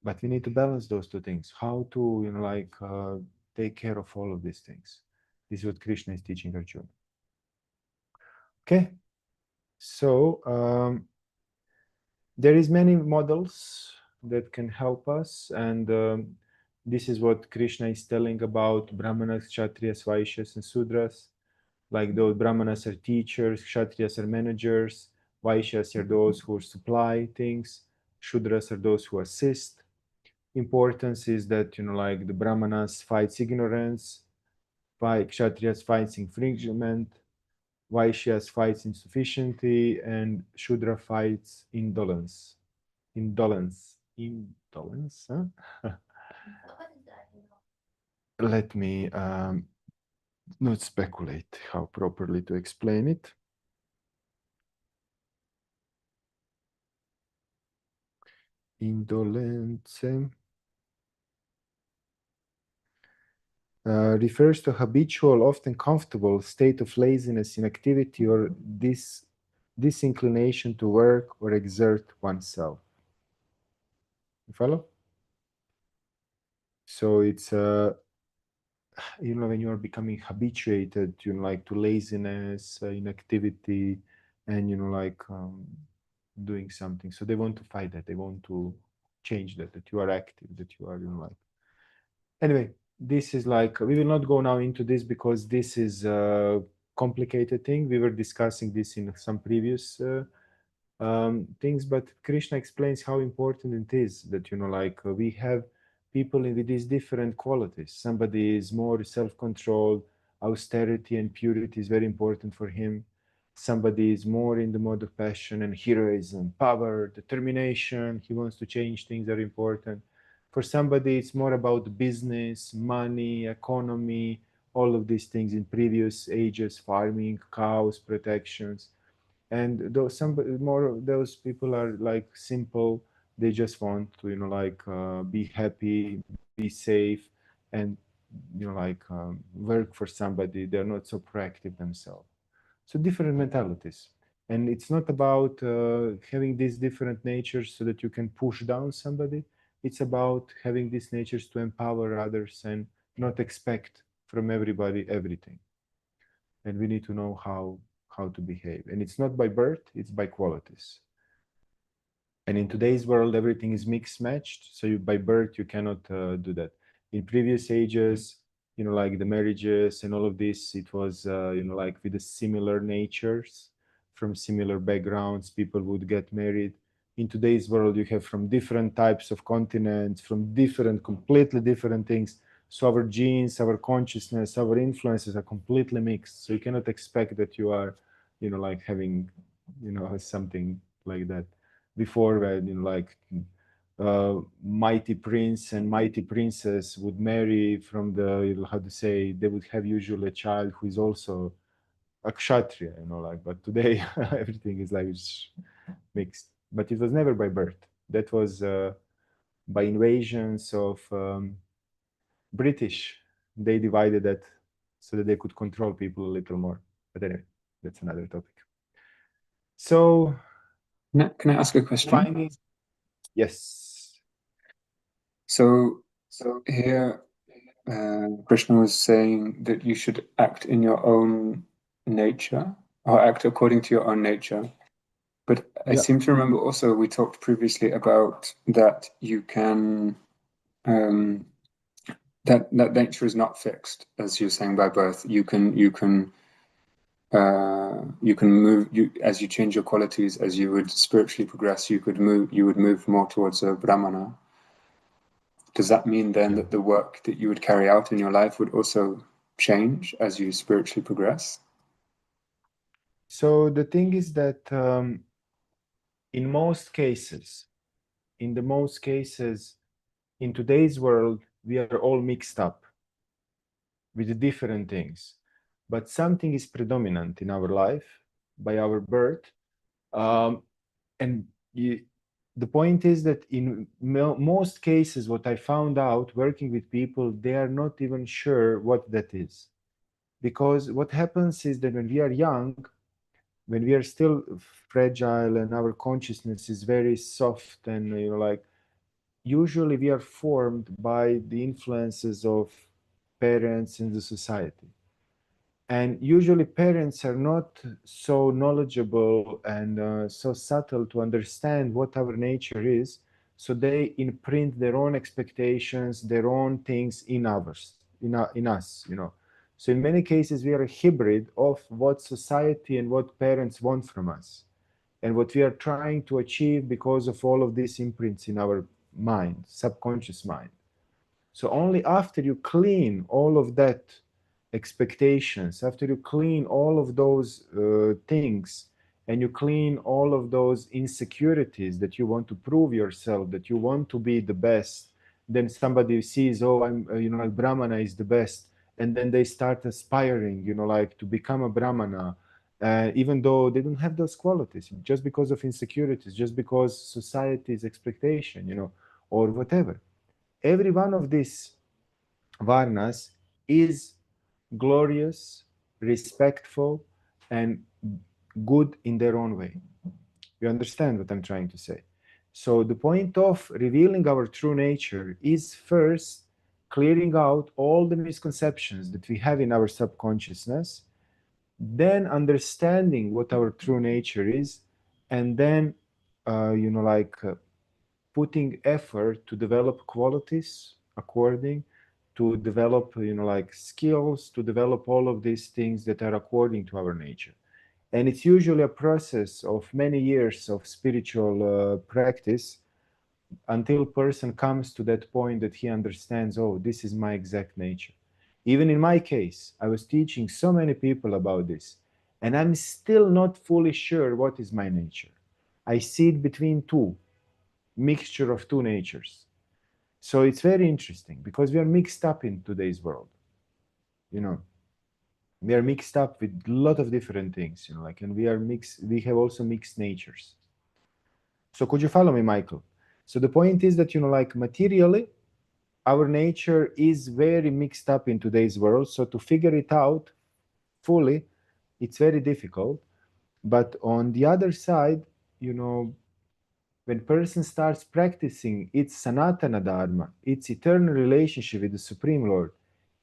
But we need to balance those two things. How to, take care of all of these things. This is what Krishna is teaching Arjuna. Okay. So there is many models that can help us, and this is what Krishna is telling about Brahmanas, Kshatriyas, Vaishyas, and Sudras. Like those Brahmanas are teachers, Kshatriyas are managers, Vaishyas are those who supply things, Shudras are those who assist. Importance is that, like the Brahmanas fights ignorance, Kshatriyas fights infringement, Vaishyas fights insufficiency, and Shudra fights indolence. Indolence, huh? Let me not speculate how properly to explain it. Indolence refers to habitual, often comfortable state of laziness, inactivity, or disinclination to work or exert oneself. You follow? So it's when you are becoming habituated, to laziness, inactivity, and doing something. So they want to fight that. They want to change that you are active, that you are Anyway, this is we will not go now into this because this is a complicated thing. We were discussing this in some previous things, but Krishna explains how important it is that we have people with these different qualities. Somebody is more self-controlled, austerity and purity is very important for him. Somebody is more in the mode of passion and heroism, power, determination. He wants to change things that are important. For somebody, it's more about business, money, economy, all of these things in previous ages, farming, cows, protections. And those people are simple. They just want to be happy, be safe, and work for somebody. They're not so proactive themselves. So different mentalities. And it's not about having these different natures so that you can push down somebody. It's about having these natures to empower others and not expect from everybody everything. And we need to know how to behave. And it's not by birth, it's by qualities. And in today's world, everything is mixed matched. So by birth, you cannot do that. In previous ages, like the marriages and all of this, it was, like with the similar natures from similar backgrounds, people would get married. In today's world, you have from different types of continents, from completely different things. So our genes, our consciousness, our influences are completely mixed. So you cannot expect that you are, like having, something like that. Before, when like mighty prince and mighty princess would marry from the, how to say, they would have usually a child who is also a kshatriya, like. But today everything is like mixed. But it was never by birth. That was by invasions of British. They divided that so that they could control people a little more. But anyway, that's another topic. So Can I ask a question? Yes. So here, Krishna was saying that you should act in your own nature, or act according to your own nature. But I seem to remember also we talked previously about that you can that nature is not fixed, as you're saying, by birth. You can move, as you change your qualities, as you would spiritually progress, you would move more towards a brahmana. Does that mean then that the work that you would carry out in your life would also change as you spiritually progress? So the thing is that in the most cases, in today's world, we are all mixed up with different things. But something is predominant in our life by our birth. And the point is that in most cases, what I found out working with people, they are not even sure what that is. Because what happens is that when we are young, when we are still fragile and our consciousness is very soft and like usually we are formed by the influences of parents in the society. And usually parents are not so knowledgeable and so subtle to understand what our nature is. So they imprint their own expectations, their own things in us. So in many cases, we are a hybrid of what society and what parents want from us and what we are trying to achieve because of all of these imprints in our mind, subconscious mind. So only after you clean all of that expectations, after you clean all of those things, and you clean all of those insecurities that you want to prove yourself, that you want to be the best, then somebody sees, oh, I'm, like Brahmana is the best, and then they start aspiring, like to become a Brahmana, even though they don't have those qualities, just because of insecurities, just because society's expectation, or whatever. Every one of these varnas is glorious, respectful, and good in their own way. You understand what I'm trying to say? So the point of revealing our true nature is first clearing out all the misconceptions that we have in our subconsciousness, then understanding what our true nature is, and then, putting effort to develop qualities according to develop like skills, to develop all of these things that are according to our nature. And it's usually a process of many years of spiritual practice until person comes to that point that he understands, oh, this is my exact nature. Even in my case, I was teaching so many people about this, and I'm still not fully sure what is my nature. I see it between two, mixture of two natures. So it's very interesting because we are mixed up in today's world. We are mixed up with a lot of different things, and we have also mixed natures. So could you follow me, Michael? So the point is that, like materially, our nature is very mixed up in today's world. So to figure it out fully, it's very difficult. But on the other side, when person starts practicing its Sanatana Dharma, its eternal relationship with the Supreme Lord,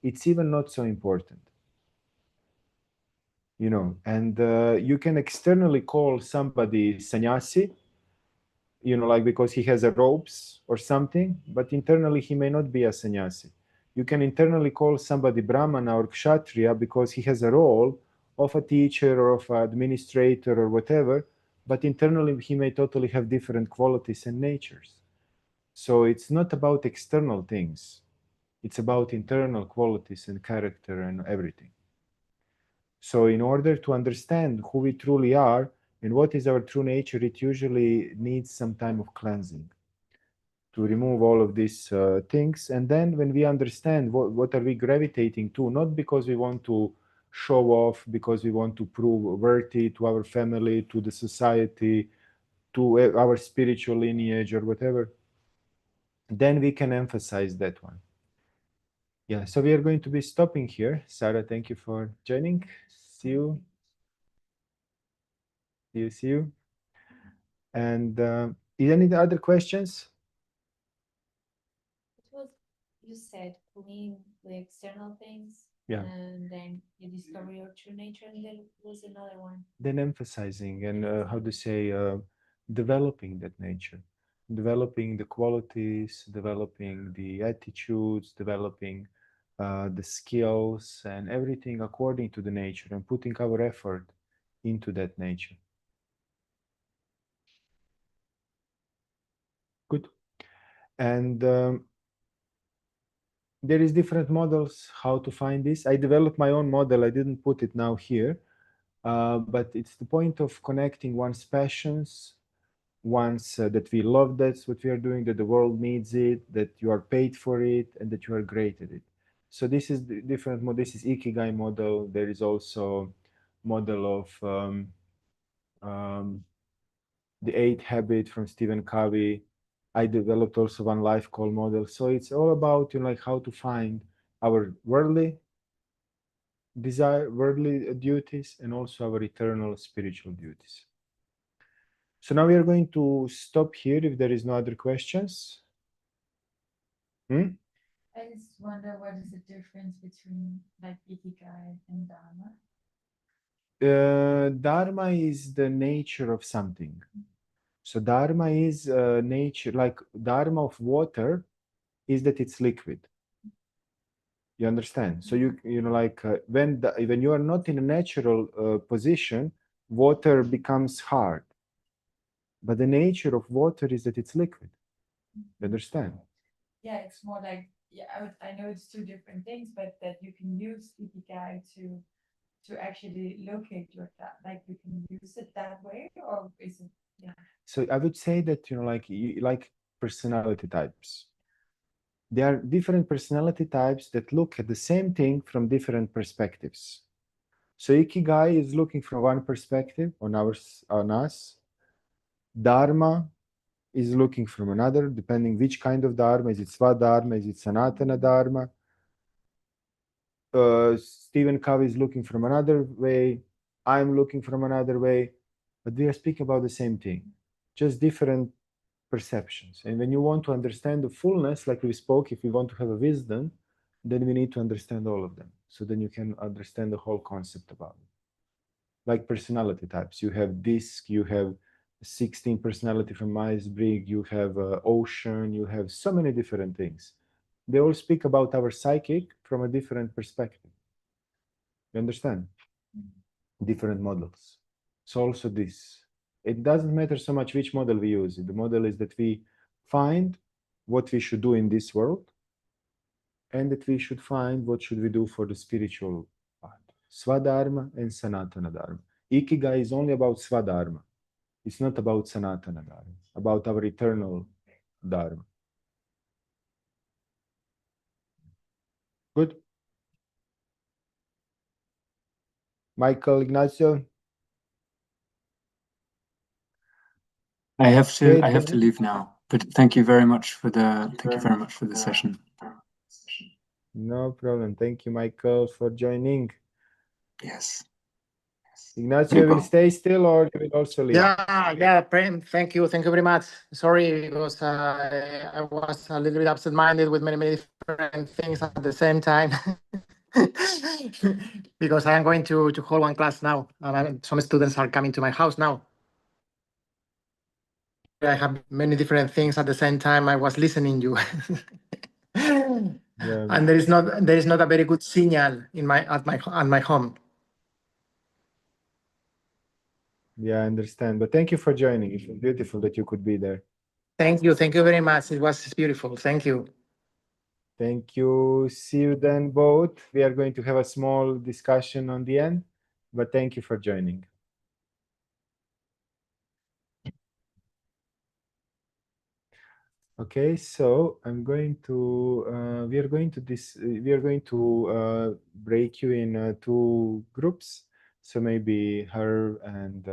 it's even not so important. you know, and you can externally call somebody sannyasi, you know, like because he has a robes or something, but internally he may not be a sannyasi. You can internally call somebody brahmana or kshatriya because he has a role of a teacher or of an administrator or whatever, but internally he may totally have different qualities and natures. So it's not about external things. It's about internal qualities and character and everything. So in order to understand who we truly are and what is our true nature, it usually needs some time of cleansing to remove all of these things. And then when we understand what are we gravitating to, not because we want to show off, because we want to prove worthy to our family, to the society, to our spiritual lineage or whatever, then we can emphasize that one. Yeah, so we are going to be stopping here. Sarah, thank you for joining. See you. See you. And is any other questions? You said clean the external things, Yeah. and then you discover your true nature, and then was another one. Then emphasizing and how to say, developing that nature, developing the qualities, developing the attitudes, developing the skills and everything according to the nature and putting our effort into that nature. Good. And there is different models how to find this. I developed my own model. I didn't put it now here, but it's the point of connecting one's passions, once that we love that's what we are doing, that the world needs it, that you are paid for it, and that you are great at it. So this is the different model. This is Ikigai model. There is also model of the 8 Habit from Stephen Covey. I developed also one life call model. So it's all about, you know, like how to find our worldly desire, worldly duties, and also our eternal spiritual duties. So now we are going to stop here if there is no other questions. I just wonder what is the difference between like Ikigai and Dharma? Dharma is the nature of something. So Dharma is nature, like Dharma of water is that it's liquid. You understand? So you know, like when you are not in a natural position, water becomes hard. But the nature of water is that it's liquid. You understand? Yeah, it's more like, yeah, I know it's two different things, but that you can use Ikigai to actually locate your like you can use it that way, or is it? Yeah. So I would say that, you know, like personality types. There are different personality types that look at the same thing from different perspectives. So Ikigai is looking from one perspective on us. Dharma is looking from another, depending which kind of Dharma. Is it Swadharma? Is it Sanatana Dharma? Stephen Covey is looking from another way. I'm looking from another way. But we are speaking about the same thing, just different perceptions. And when you want to understand the fullness, like we spoke, if we want to have a wisdom, then we need to understand all of them. So then you can understand the whole concept about it. Like personality types, you have disc, you have 16 personality from Myers-Briggs, you have ocean, you have so many different things. They all speak about our psychic from a different perspective. You understand? Different models. So also this. It doesn't matter so much which model we use. The model is that we find what we should do in this world, and that we should find what should we do for the spiritual part. Swadharma and Sanatana Dharma. Ikigai is only about Swadharma. It's not about Sanatana Dharma, about our eternal Dharma. Good. Michael, Ignacio? I have to leave now, but thank you very much for the session. No problem. Thank you, Michael, for joining. Yes. Ignacio will stay still, or you will also leave? Yeah, Prem, thank you very much. Sorry, because I was a little bit absent-minded with many different things at the same time. because I am going to hold one class now, and some students are coming to my house now. I have many different things at the same time. I was listening you, Yeah. and there is not a very good signal in at my home. Yeah, I understand. But thank you for joining. It was beautiful that you could be there. Thank you very much. It was beautiful. Thank you. Thank you. See you then both. We are going to have a small discussion on the end, but thank you for joining. Okay, so I'm going to we are going to break you in two groups. So maybe her and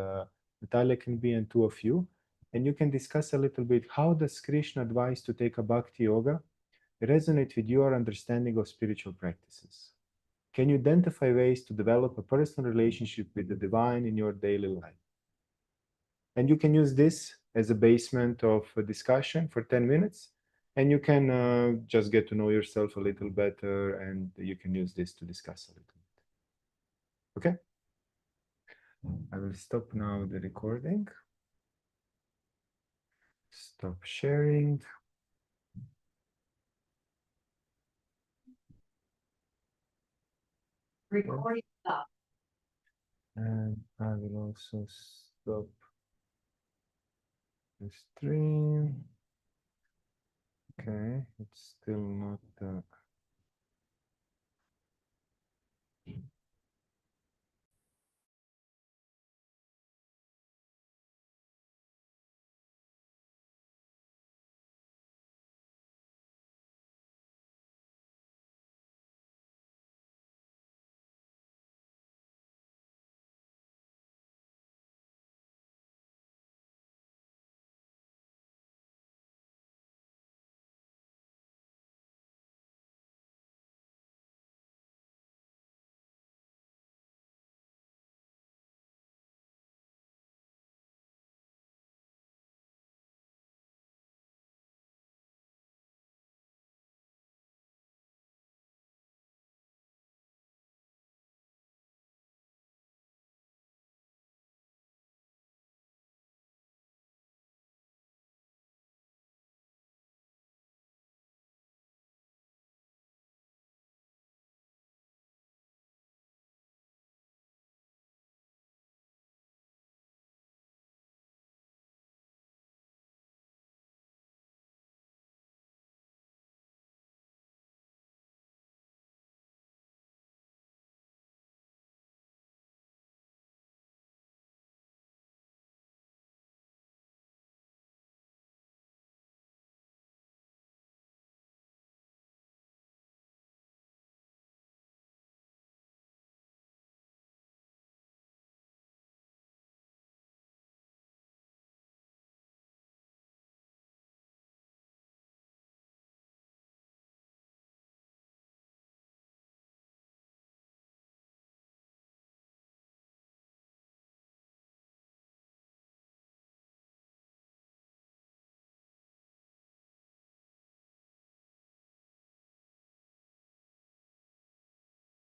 Natalia can be in two of you, and you can discuss a little bit how does Krishna advise to take a bhakti yoga resonate with your understanding of spiritual practices. Can you identify ways to develop a personal relationship with the divine in your daily life? And you can use this as a basement of a discussion for 10 minutes. And you can just get to know yourself a little better, and you can use this to discuss a little bit. Okay? I will stop now the recording. Stop sharing. Recording stop. And I will also stop the stream. Okay, it's still not